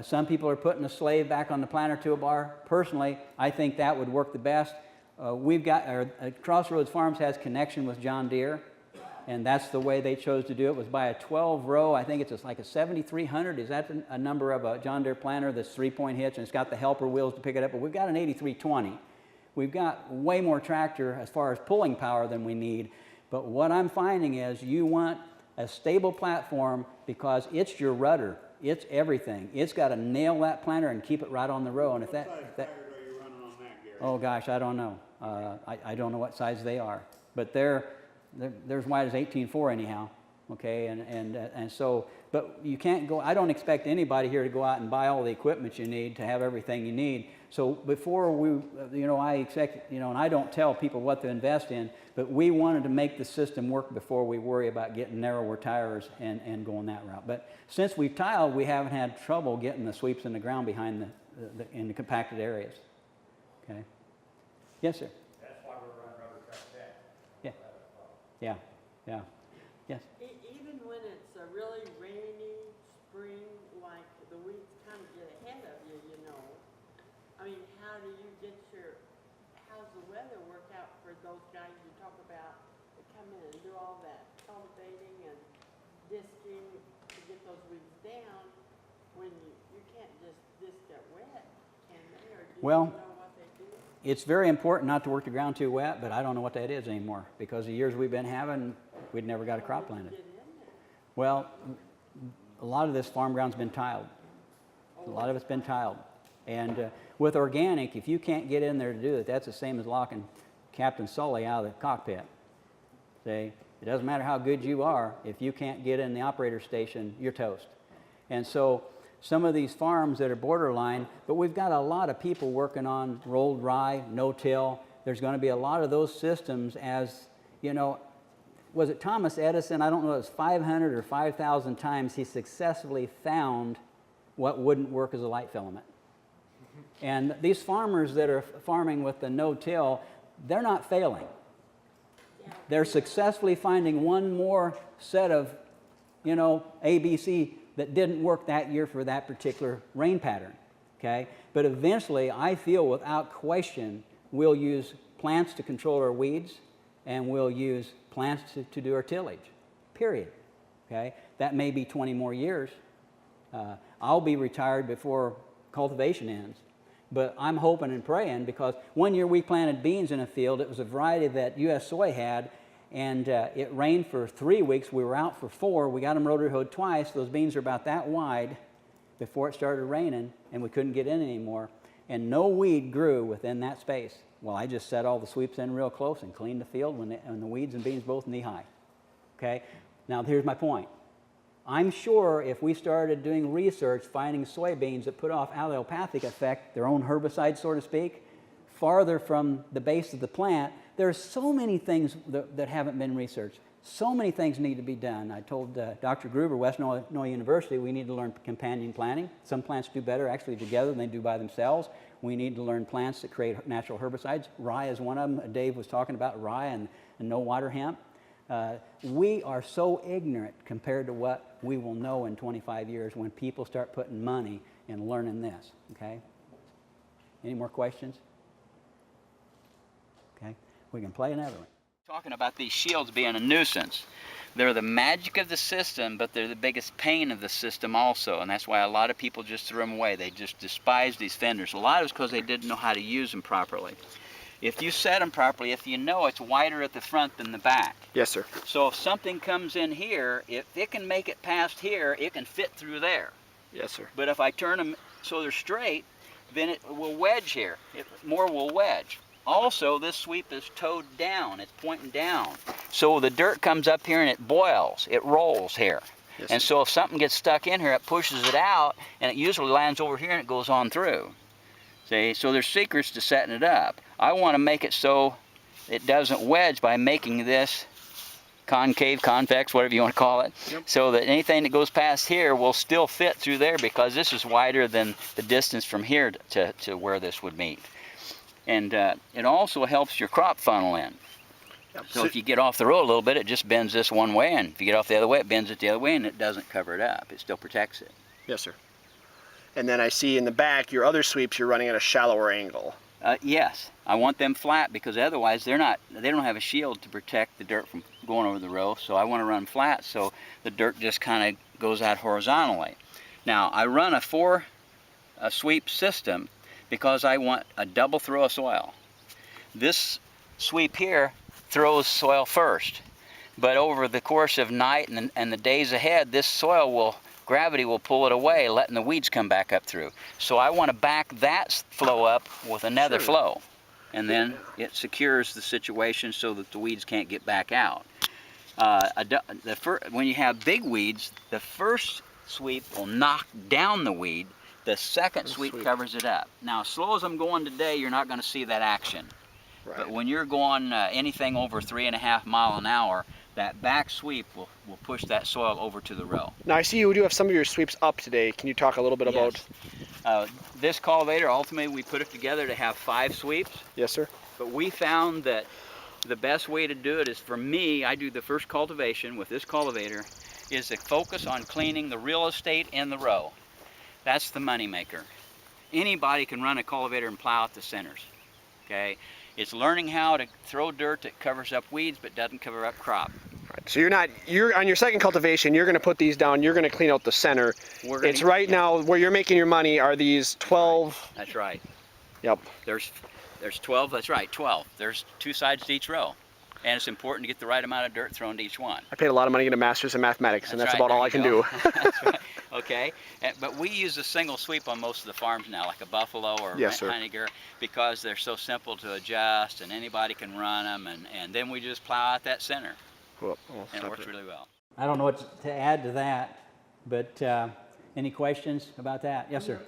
Some people are putting a slave back on the planter toolbar. Personally, I think that would work the best. We've got, Crossroads Farms has connection with John Deere, and that's the way they chose to do it, was by a 12-row, I think it's like a 7300. Is that a number of a John Deere planter that's 3-point hitch, and it's got the helper wheels to pick it up, but we've got an 8320. We've got way more tractor as far as pulling power than we need, but what I'm finding is you want a stable platform because it's your rudder. It's everything. It's got to nail that planter and keep it right on the row. And if that, What size tires are you running on that, Gary? oh gosh, I don't know. I don't know what size they are, but they're as wide as 18.4 anyhow. Okay, and so, but you can't go. I don't expect anybody here to go out and buy all the equipment you need to have everything you need. So before we, I expect, and I don't tell people what to invest in, but we wanted to make the system work before we worry about getting narrower tires and going that route. But since we've tiled, we haven't had trouble getting the sweeps in the ground behind in the compacted areas. Okay. Yes, sir. That's why we're running rubber trucks back. Yeah. Yeah. Yeah. Yes. Even when it's a really rainy spring, like the weeds kind of get ahead of you, I mean, how do you get how's the weather work out for those guys you talk about that come in and do all that cultivating and disking to get those weeds down when you can't just disc it wet, can they? Or do Well, you know what they do? it's very important not to work the ground too wet, but I don't know what that is anymore because the years we've been having, we'd never got a crop planted. Get in there. Well, a lot of this farm ground's been tiled. A lot of it's been tiled. And with organic, if you can't get in there to do it, that's the same as locking Captain Sully out of the cockpit. See, it doesn't matter how good you are, if you can't get in the operator station, you're toast. And so some of these farms that are borderline, but we've got a lot of people working on rolled rye, no-till. There's going to be a lot of those systems as, was it Thomas Edison? I don't know, it was 500 or 5,000 times he successfully found what wouldn't work as a light filament. And these farmers that are farming with the no-till, they're not failing. They're successfully finding one more set of, ABC that didn't work that year for that particular rain pattern, okay? But eventually, I feel without question, we'll use plants to control our weeds, and we'll use plants to do our tillage, period, okay? That may be 20 more years. I'll be retired before cultivation ends. But I'm hoping and praying because one year we planted beans in a field. It was a variety that U.S. Soy had, and it rained for 3 weeks. We were out for 4. We got them rotary hoed twice. Those beans are about that wide before it started raining, and we couldn't get in anymore. And no weed grew within that space. Well, I just set all the sweeps in real close and cleaned the field when the weeds and beans both knee-high. Okay? Now, here's my point. I'm sure if we started doing research finding soybeans that put off allelopathic effect, their own herbicide, so to speak, farther from the base of the plant, there's so many things that haven't been researched. So many things need to be done. I told Dr. Gruber, West Illinois University, we need to learn companion planting. Some plants do better actually together than they do by themselves. We need to learn plants that create natural herbicides. Rye is one of them. Dave was talking about rye and no water hemp. We are so ignorant compared to what we will know in 25 years when people start putting money in learning this, okay? Any more questions? Okay, we can play another one. Talking about these shields being a nuisance. They're the magic of the system, but they're the biggest pain of the system also, and that's why a lot of people just threw them away. They just despise these fenders. A lot of it's because they didn't know how to use them properly. If you set them properly, if you know it's wider at the front than the back. Yes, sir. So if something comes in here, if it can make it past here, it can fit through there. Yes, sir. But if I turn them so they're straight, then it will wedge here. More will wedge. Also, this sweep is towed down. It's pointing down. So the dirt comes up here and it boils. It rolls here. Yes, And sir. so if something gets stuck in here, it pushes it out, and it usually lands over here and it goes on through. See, so there's secrets to setting it up. I want to make it so it doesn't wedge by making this concave, convex, whatever you want to call it, Yep. so that anything that goes past here will still fit through there, because this is wider than the distance from here to where this would meet. And it also helps your crop funnel in. Yep. So if you get off the road a little bit, it just bends this one way, and if you get off the other way, it bends it the other way, and it doesn't cover it up. It still protects it. Yes, sir. And then I see in the back, your other sweeps, you're running at a shallower angle. Yes, I want them flat, because otherwise they don't have a shield to protect the dirt from going over the row. So I want to run flat so the dirt just kind of goes out horizontally. Now I run a 4 sweep system because I want a double throw of soil. This sweep here throws soil first, but over the course of night and the days ahead, this soil gravity will pull it away, letting the weeds come back up through. So I want to back that flow up with another Sure. flow, and then it secures the situation so that the weeds can't get back out. When you have big weeds, the first sweep will knock down the weed. The second sweep covers it up. Now, as slow as I'm going today, you're not going to see that action. Right. But when you're going anything over 3.5 miles an hour, that back sweep will push that soil over to the row. Now I see you do have some of your sweeps up today. Can you talk a little bit about? This cultivator, ultimately we put it together to have 5 sweeps, Yes, sir. but we found that the best way to do it is, for me, I do the first cultivation with this cultivator, is to focus on cleaning the real estate in the row. That's the money maker. Anybody can run a cultivator and plow out the centers, okay? It's learning how to throw dirt that covers up weeds but doesn't cover up crop. Right. So you're on your second cultivation, you're going to put these down, you're going to clean out the center. It's right now where you're making your money are these 12. That's right. Yep. There's 12, that's right, 12. There's 2 sides to each row. And it's important to get the right amount of dirt thrown to each one. I paid a lot of money to get a master's in mathematics, and that's right, about all there I can you do. go. That's right. Okay, but we use a single sweep on most of the farms now, like a Buffalo or Yes, sir. Heiniger, because they're so simple to adjust and anybody can run them, and then we just plow out that center, Well, and it works really well. I don't know what to add to that, but any questions about that? Yes, sir.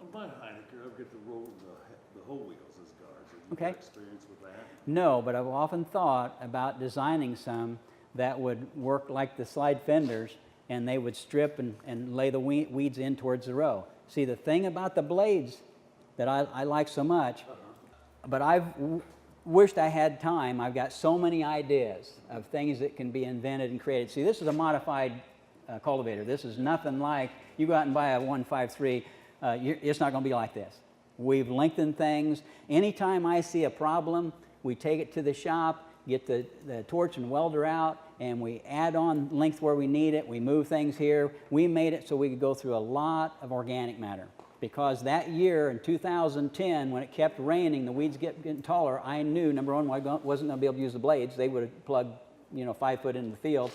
On my Heiniger, I've got the whole wheels as guards. Have you Okay. got experience with that? No, but I've often thought about designing some that would work like the slide fenders, and they would strip and lay the weeds in towards the row. See, the thing about the blades that I like so much, but I've wished I had time. I've got so many ideas of things that can be invented and created. See, this is a modified cultivator. This is nothing like, you go out and buy a 153, it's not going to be like this. We've lengthened things. Anytime I see a problem, we take it to the shop, get the torch and welder out, and we add on length where we need it. We move things here. We made it so we could go through a lot of organic matter. Because that year in 2010, when it kept raining, the weeds getting taller, I knew, number one, I wasn't going to be able to use the blades. They would have plugged, 5 foot into the field.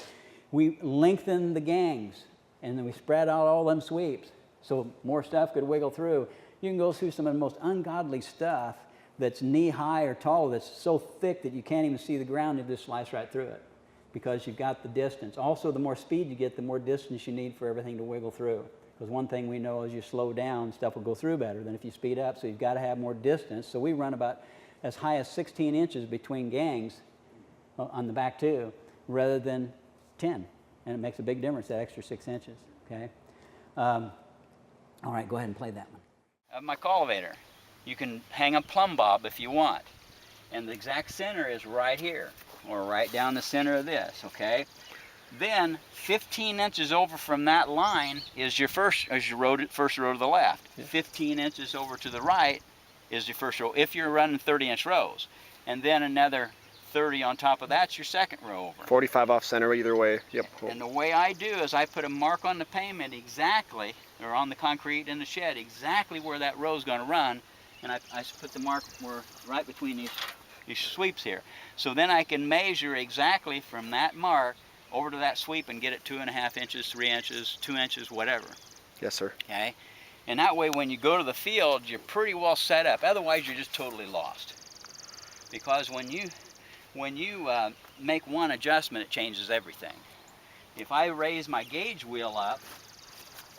We lengthened the gangs, and then we spread out all them sweeps so more stuff could wiggle through. You can go through some of the most ungodly stuff that's knee-high or tall, that's so thick that you can't even see the ground, and just slice right through it because you've got the distance. Also, the more speed you get, the more distance you need for everything to wiggle through. Because one thing we know is you slow down, stuff will go through better than if you speed up, so you've got to have more distance. So we run about as high as 16 inches between gangs on the back two, rather than 10. And it makes a big difference, that extra 6 inches, okay? All right, go ahead and play that one. Of my cultivator, you can hang a plumb bob if you want. And the exact center is right here, or right down the center of this, okay? Then 15 inches over from that line is your first row to the left. Yeah. 15 inches over to the right is your first row, if you're running 30-inch rows. And then another 30 on top of that's your second row over. 45 off center either way. Yep. Cool. And the way I do is I put a mark on the pavement exactly, or on the concrete in the shed, exactly where that row is going to run. And I put the mark right between these sweeps here. So then I can measure exactly from that mark over to that sweep and get it 2.5 inches, 3 inches, 2 inches, whatever. Yes, sir. Okay? And that way when you go to the field, you're pretty well set up. Otherwise, you're just totally lost. Because when you make one adjustment, it changes everything. If I raise my gauge wheel up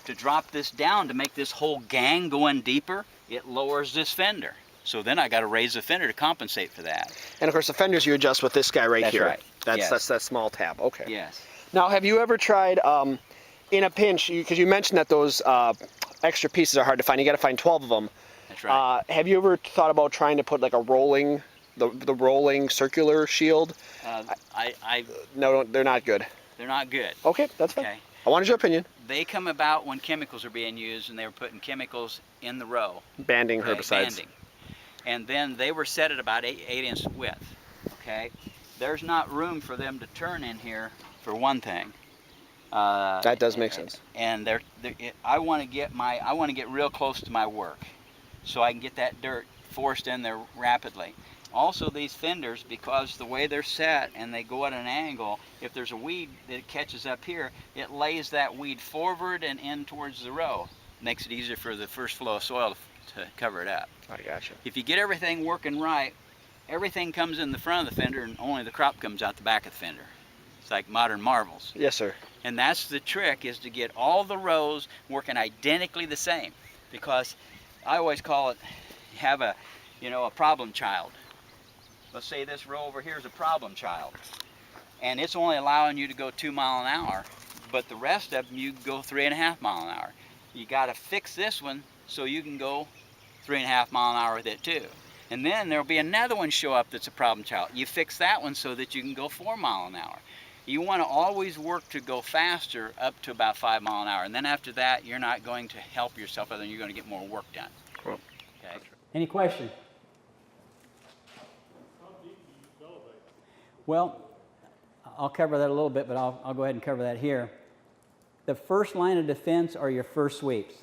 to drop this down to make this whole gang go in deeper, it lowers this fender. So then I got to raise the fender to compensate for that. And of course, the fenders you adjust with this guy right That's here. right. Yes. That's that small tab. Okay. Yes. Now, have you ever tried, in a pinch, because you mentioned that those extra pieces are hard to find. You got to find 12 of them. That's right. Have you ever thought about trying to put like a rolling, the rolling circular shield? No, they're not good. They're not good. Okay, that's fine. Okay. I wanted your opinion. They come about when chemicals are being used, and they were putting chemicals in the row. Banding Okay, herbicides. banding. And then they were set at about 8-inch width. Okay, there's not room for them to turn in here for one thing. That does make sense. And I want to get real close to my work, so I can get that dirt forced in there rapidly. Also, these fenders, because the way they're set and they go at an angle, if there's a weed that catches up here, it lays that weed forward and in towards the row. Makes it easier for the first flow of soil to cover it up. I gotcha. If you get everything working right, everything comes in the front of the fender and only the crop comes out the back of the fender. It's like modern marvels. Yes, sir. And that's the trick, is to get all the rows working identically the same. Because I always call it, have a problem child. Let's say this row over here is a problem child. And it's only allowing you to go 2 miles an hour, but the rest of them you go 3.5 miles an hour. You got to fix this one so you can go 3.5 miles an hour with it too. And then there'll be another one show up that's a problem child. You fix that one so that you can go 4 miles an hour. You want to always work to go faster up to about 5 miles an hour. And then after that, you're not going to help yourself, other than you're going to get more work done. Well, Okay. Any questions? How deep do you use cultivator? Well, I'll cover that a little bit, but I'll go ahead and cover that here. The first line of defense are your first sweeps.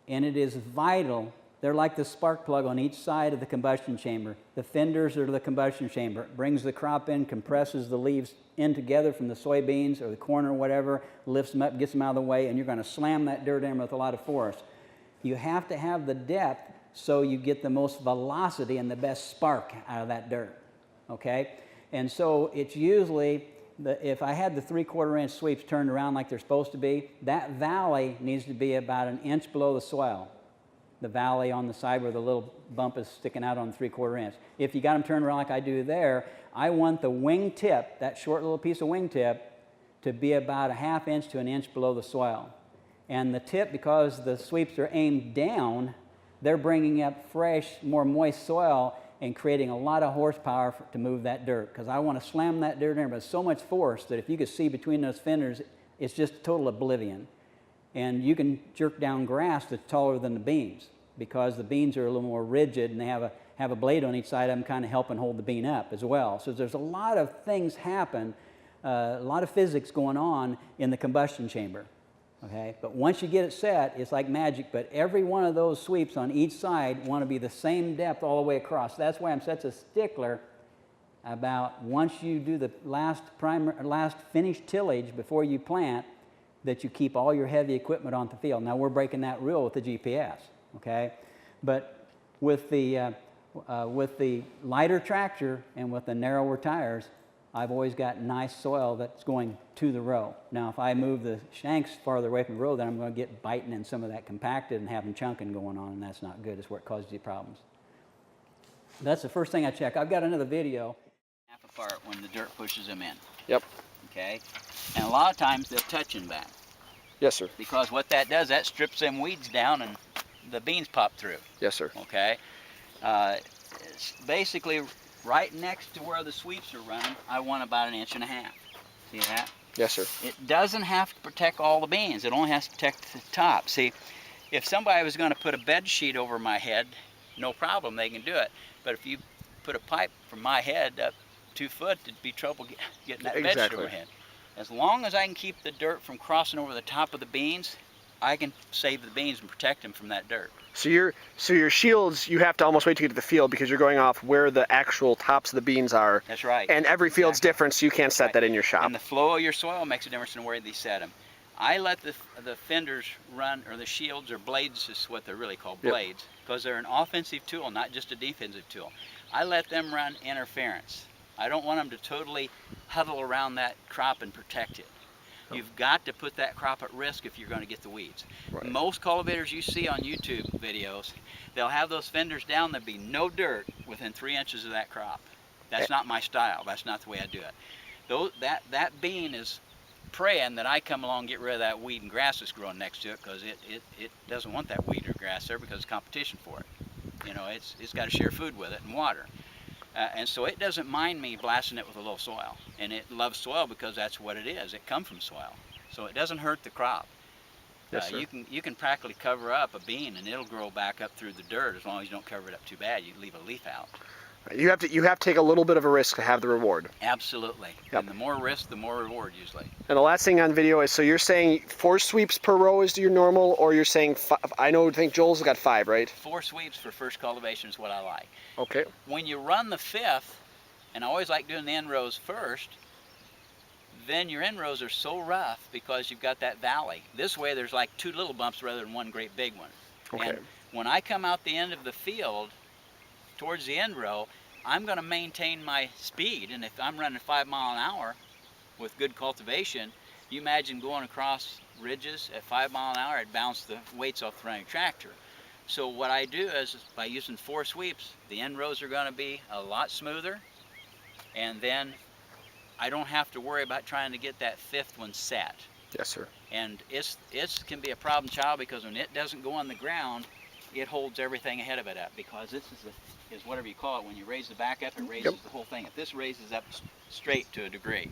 And it is vital. They're like the spark plug on each side of the combustion chamber. The fenders are the combustion chamber. It brings the crop in, compresses the leaves in together from the soybeans or the corn or whatever, lifts them up, gets them out of the way, and you're going to slam that dirt in with a lot of force. You have to have the depth so you get the most velocity and the best spark out of that dirt. Okay? And so it's usually, if I had the 3/4 inch sweeps turned around like they're supposed to be, that valley needs to be about 1 inch below the swell. The valley on the side where the little bump is sticking out on the 3/4 inch. If you got them turned around like I do there, I want the wing tip, that short little piece of wing tip, to be about 1/2 inch to 1 inch below the swell. And the tip, because the sweeps are aimed down, they're bringing up fresh, more moist soil and creating a lot of horsepower to move that dirt. Because I want to slam that dirt in with so much force that if you could see between those fenders, it's just total oblivion. And you can jerk down grass that's taller than the beans, because the beans are a little more rigid and they have a blade on each side of them kind of helping hold the bean up as well. So there's a lot of things happen, a lot of physics going on in the combustion chamber. Okay? But once you get it set, it's like magic, but every one of those sweeps on each side want to be the same depth all the way across. That's why I'm such a stickler about, once you do the last finished tillage before you plant, that you keep all your heavy equipment on the field. Now we're breaking that rule with the GPS, okay? But with the lighter tractor and with the narrower tires, I've always got nice soil that's going to the row. Now if I move the shanks farther away from the row, then I'm going to get biting in some of that compacted and having chunking going on, and that's not good. It's where it causes you problems. That's the first thing I check. I've got another video. Half apart when the dirt pushes them in. Yep. Okay? And a lot of times they'll touch in back. Yes, sir. Because what that does, that strips them weeds down and the beans pop through. Yes, sir. Okay? It's basically right next to where the sweeps are running, I want about 1.5 inches. See that? Yes, sir. It doesn't have to protect all the beans. It only has to protect the top. See, if somebody was going to put a bed sheet over my head, no problem, they can do it. But if you put a pipe from my head up 2 foot, it'd be trouble getting that bed sheet Exactly. overhead. As long as I can keep the dirt from crossing over the top of the beans, I can save the beans and protect them from that dirt. So your shields, you have to almost wait to get to the field because you're going off where the actual tops of the beans are. That's right. And every field's Exactly. different, so you can't set Right. that in your shop. And the flow of your soil makes a difference in where they set them. I let the fenders run, or the shields, or blades is what they're really called, Yep. blades, because they're an offensive tool, not just a defensive tool. I let them run interference. I don't want them to totally huddle around that crop and protect it. You've got to put that crop at risk if you're going to get the weeds. Right. Most cultivators you see on YouTube videos, they'll have those fenders down, there'll be no dirt within 3 inches of that crop. That's not my style. That's not the way I do it. That bean is praying that I come along and get rid of that weed and grass that's growing next to it, because it doesn't want that weed or grass there because it's competition for it. You know, it's got to share food with it and water. And so it doesn't mind me blasting it with a little soil. And it loves soil because that's what it is. It comes from soil. So it doesn't hurt the crop. Yes, sir. You can practically cover up a bean and it'll grow back up through the dirt as long as you don't cover it up too bad. You leave a leaf out. You have to take a little bit of a risk to have the reward. Absolutely. Yep. And the more risk, the more reward usually. And the last thing on video is, so you're saying 4 sweeps per row is your normal, or you're saying I think Joel's got 5, right? 4 sweeps for first cultivation is what I like. Okay. When you run the 5th, and I always like doing the end rows first, then your end rows are so rough because you've got that valley. This way there's like 2 little bumps rather than 1 great big one. Okay. And when I come out the end of the field, towards the end row, I'm going to maintain my speed. And if I'm running 5 miles an hour with good cultivation, you imagine going across ridges at 5 miles an hour, I'd bounce the weights off the running tractor. So what I do is, by using 4 sweeps, the end rows are going to be a lot smoother, and then I don't have to worry about trying to get that 5th one set. Yes, sir. And it can be a problem child, because when it doesn't go on the ground, it holds everything ahead of it up, because this is whatever you call it. When you raise the back up, it raises the whole thing. If this raises up straight to a degree,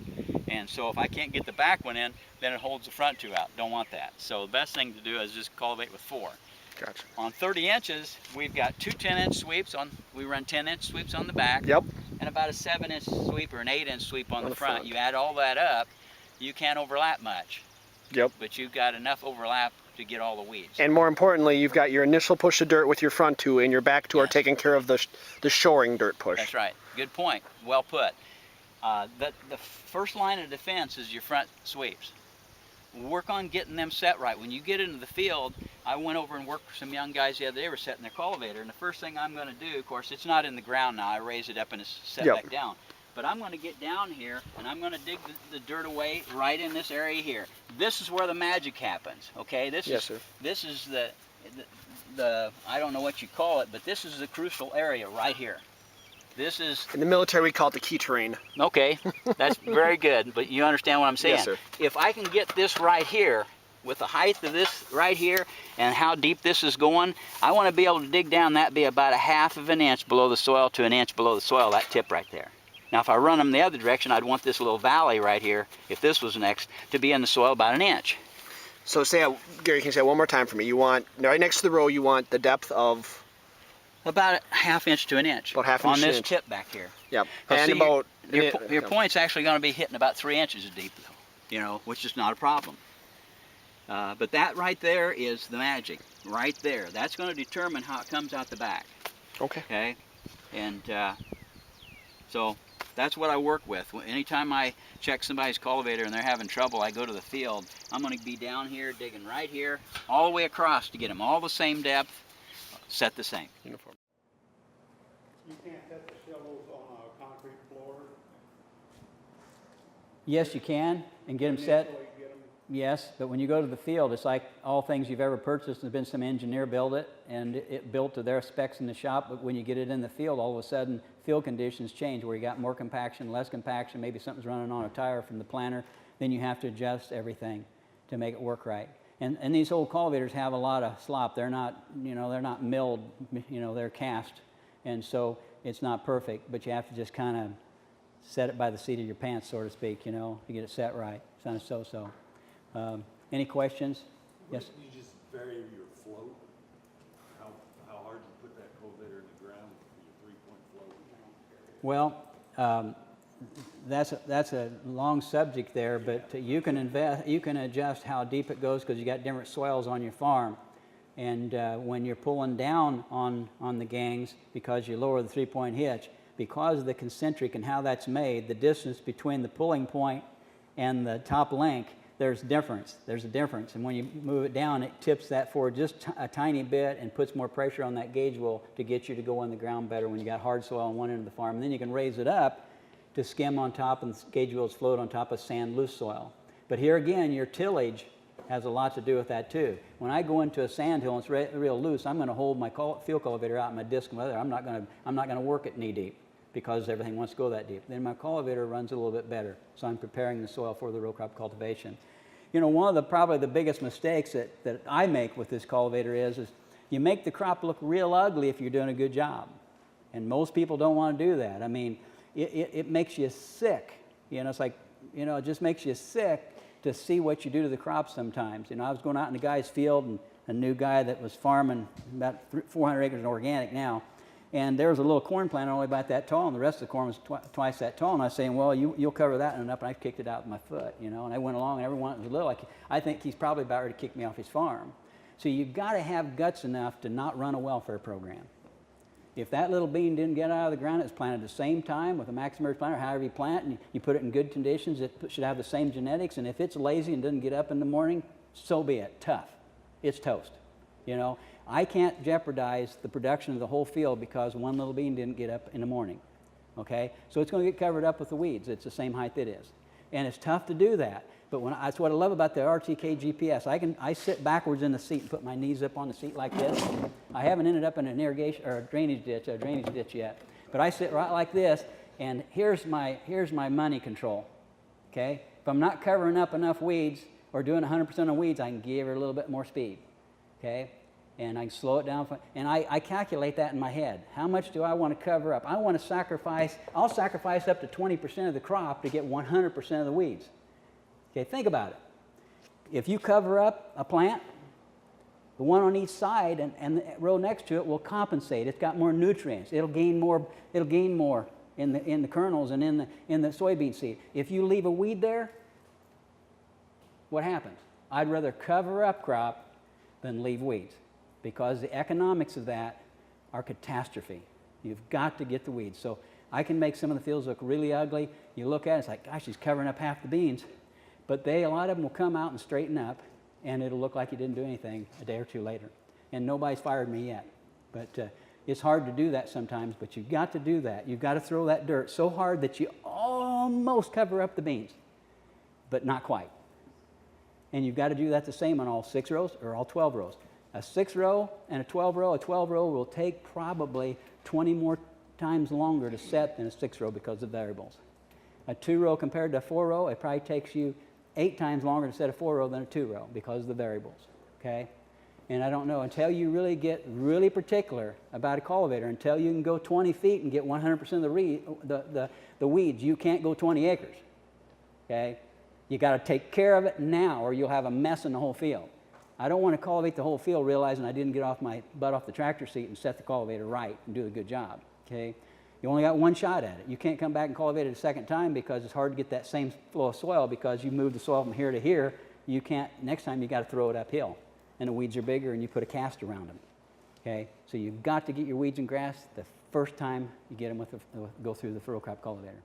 and so if I can't get the back one in, then it holds the front 2 out. Don't want that. So the best thing to do is just cultivate with 4. Gotcha. On 30 inches, we've got 2 10-inch sweeps on. We run 10-inch sweeps on the back. Yep. And about a 7-inch sweep or an 8-inch sweep on the front. front. You add all that up, you can't overlap much. Yep. But you've got enough overlap to get all the weeds. And more importantly, you've got your initial push of dirt with your front 2, and your back 2 are Yes. taking care of the shoring dirt push. That's right. Good point. Well put. The first line of defense is your front sweeps. Work on getting them set right. When you get into the field, I went over and worked with some young guys the other day. Were setting their cultivator, and the first thing I'm going to do, of course, it's not in the ground now. I raise it up and it's set Yep. back down. But I'm going to get down here and I'm going to dig the dirt away right in this area here. This is where the magic happens. Okay, this is the I don't know what you call it, but this is the crucial area right here. This is, In the military, we call it the key terrain. okay, that's very good, but you understand what I'm saying. Yes, sir. If I can get this right here, with the height of this right here and how deep this is going, I want to be able to dig down that, be about a 1/2 of an inch below the soil to an inch below the soil, that tip right there. Now if I run them the other direction, I'd want this little valley right here, if this was next, to be in the soil about an inch. So Gary, can you say it one more time for me? You want, right next to the row, you want the depth of? About a 1/2 inch to an inch. About 1/2 on inch to this an inch. tip back here. Yep. 'Cause And see, about your point's actually going to be hitting about 3 inches deep, you know, which is not a problem. But that right there is the magic, right there. That's going to determine how it comes out the back. Okay. Okay, and so that's what I work with. Anytime I check somebody's cultivator and they're having trouble, I go to the field. I'm going to be down here, digging right here, all the way across to get them all the same depth, set the same. Uniform. You can't set the shovels on a concrete floor. Yes, you can, and get them set. Initially get 'em- Yes, but when you go to the field, it's like all things you've ever purchased. There's been some engineer build it, and it built to their specs in the shop. But when you get it in the field, all of a sudden, field conditions change, where you got more compaction, less compaction. Maybe something's running on a tire from the planter. Then you have to adjust everything to make it work right. And these old cultivators have a lot of slop. They're not, you know, they're not milled. You know, they're cast, and so it's not perfect. But you have to just kind of set it by the seat of your pants, so to speak. You know, to get it set right. It's not a so-so. Any questions? Yes? You just vary your float, how hard you put that cultivator in the ground for your 3-point float. Well, that's a long subject there, but you can adjust how deep it goes, because you got different soils on your farm, and when you're pulling down on the gangs, because you lower the 3-point hitch, because of the concentric and how that's made, the distance between the pulling point and the top link, there's difference. There's a difference. And when you move it down, it tips that forward just a tiny bit and puts more pressure on that gauge wheel to get you to go in the ground better when you got hard soil on one end of the farm. And then you can raise it up to skim on top and the gauge wheels float on top of sand, loose soil. But here again, your tillage has a lot to do with that too. When I go into a sand hill and it's real loose, I'm going to hold my field cultivator out in my disc and weather. I'm not going to work it knee deep because everything wants to go that deep. Then my cultivator runs a little bit better, so I'm preparing the soil for the row crop cultivation. You know, one of the probably the biggest mistakes that I make with this cultivator is you make the crop look real ugly if you're doing a good job, and most people don't want to do that. I mean, it makes you sick. You know, it's like, you know, it just makes you sick to see what you do to the crop sometimes. You know, I was going out in the guy's field, and a new guy that was farming about 400 acres in organic now, and there was a little corn plant only about that tall, and the rest of the corn was twice that tall. And I was saying, well, you'll cover that enough, and I kicked it out with my foot, you know. And I went along, and everyone was little. I think he's probably about ready to kick me off his farm. So you've got to have guts enough to not run a welfare program. If that little bean didn't get out of the ground, it was planted at the same time with a maximum planter, however you plant, and you put it in good conditions, it should have the same genetics. And if it's lazy and doesn't get up in the morning, so be it. Tough. It's toast. You know, I can't jeopardize the production of the whole field because one little bean didn't get up in the morning. Okay? So it's going to get covered up with the weeds. It's the same height it is. And it's tough to do that. But that's what I love about the RTK GPS. I sit backwards in the seat and put my knees up on the seat like this. I haven't ended up in an irrigation or a drainage ditch yet. But I sit right like this, and here's my money control. Okay? If I'm not covering up enough weeds or doing 100% on weeds, I can give her a little bit more speed. Okay? And I can slow it down. And I calculate that in my head. How much do I want to cover up? I want to sacrifice, I'll sacrifice up to 20% of the crop to get 100% of the weeds. Okay, think about it. If you cover up a plant, the one on each side and the row next to it will compensate. It's got more nutrients. It'll gain more in the kernels and in the soybean seed. If you leave a weed there, what happens? I'd rather cover up crop than leave weeds, because the economics of that are catastrophe. You've got to get the weeds. So I can make some of the fields look really ugly. You look at it, it's like, gosh, he's covering up half the beans. But a lot of them will come out and straighten up, and it'll look like you didn't do anything a day or two later. And nobody's fired me yet. But it's hard to do that sometimes, but you've got to do that. You've got to throw that dirt so hard that you almost cover up the beans, but not quite. And you've got to do that the same on all 6 rows or all 12 rows. A 6 row and a 12 row will take probably 20 more times longer to set than a 6 row because of variables. A 2 row compared to a 4 row, it probably takes you 8 times longer to set a 4 row than a 2 row because of the variables, okay? And I don't know, until you really get really particular about a cultivator, until you can go 20 feet and get 100% of the weeds, you can't go 20 acres, okay? You got to take care of it now or you'll have a mess in the whole field. I don't want to cultivate the whole field realizing I didn't get off my butt off the tractor seat and set the cultivator right and do a good job, okay? You only got one shot at it. You can't come back and cultivate it a second time because it's hard to get that same flow of soil because you move the soil from here to here. You can't, next time you got to throw it uphill. And the weeds are bigger and you put a cast around them. Okay? So you've got to get your weeds and grass the first time you get them go through the row crop cultivator.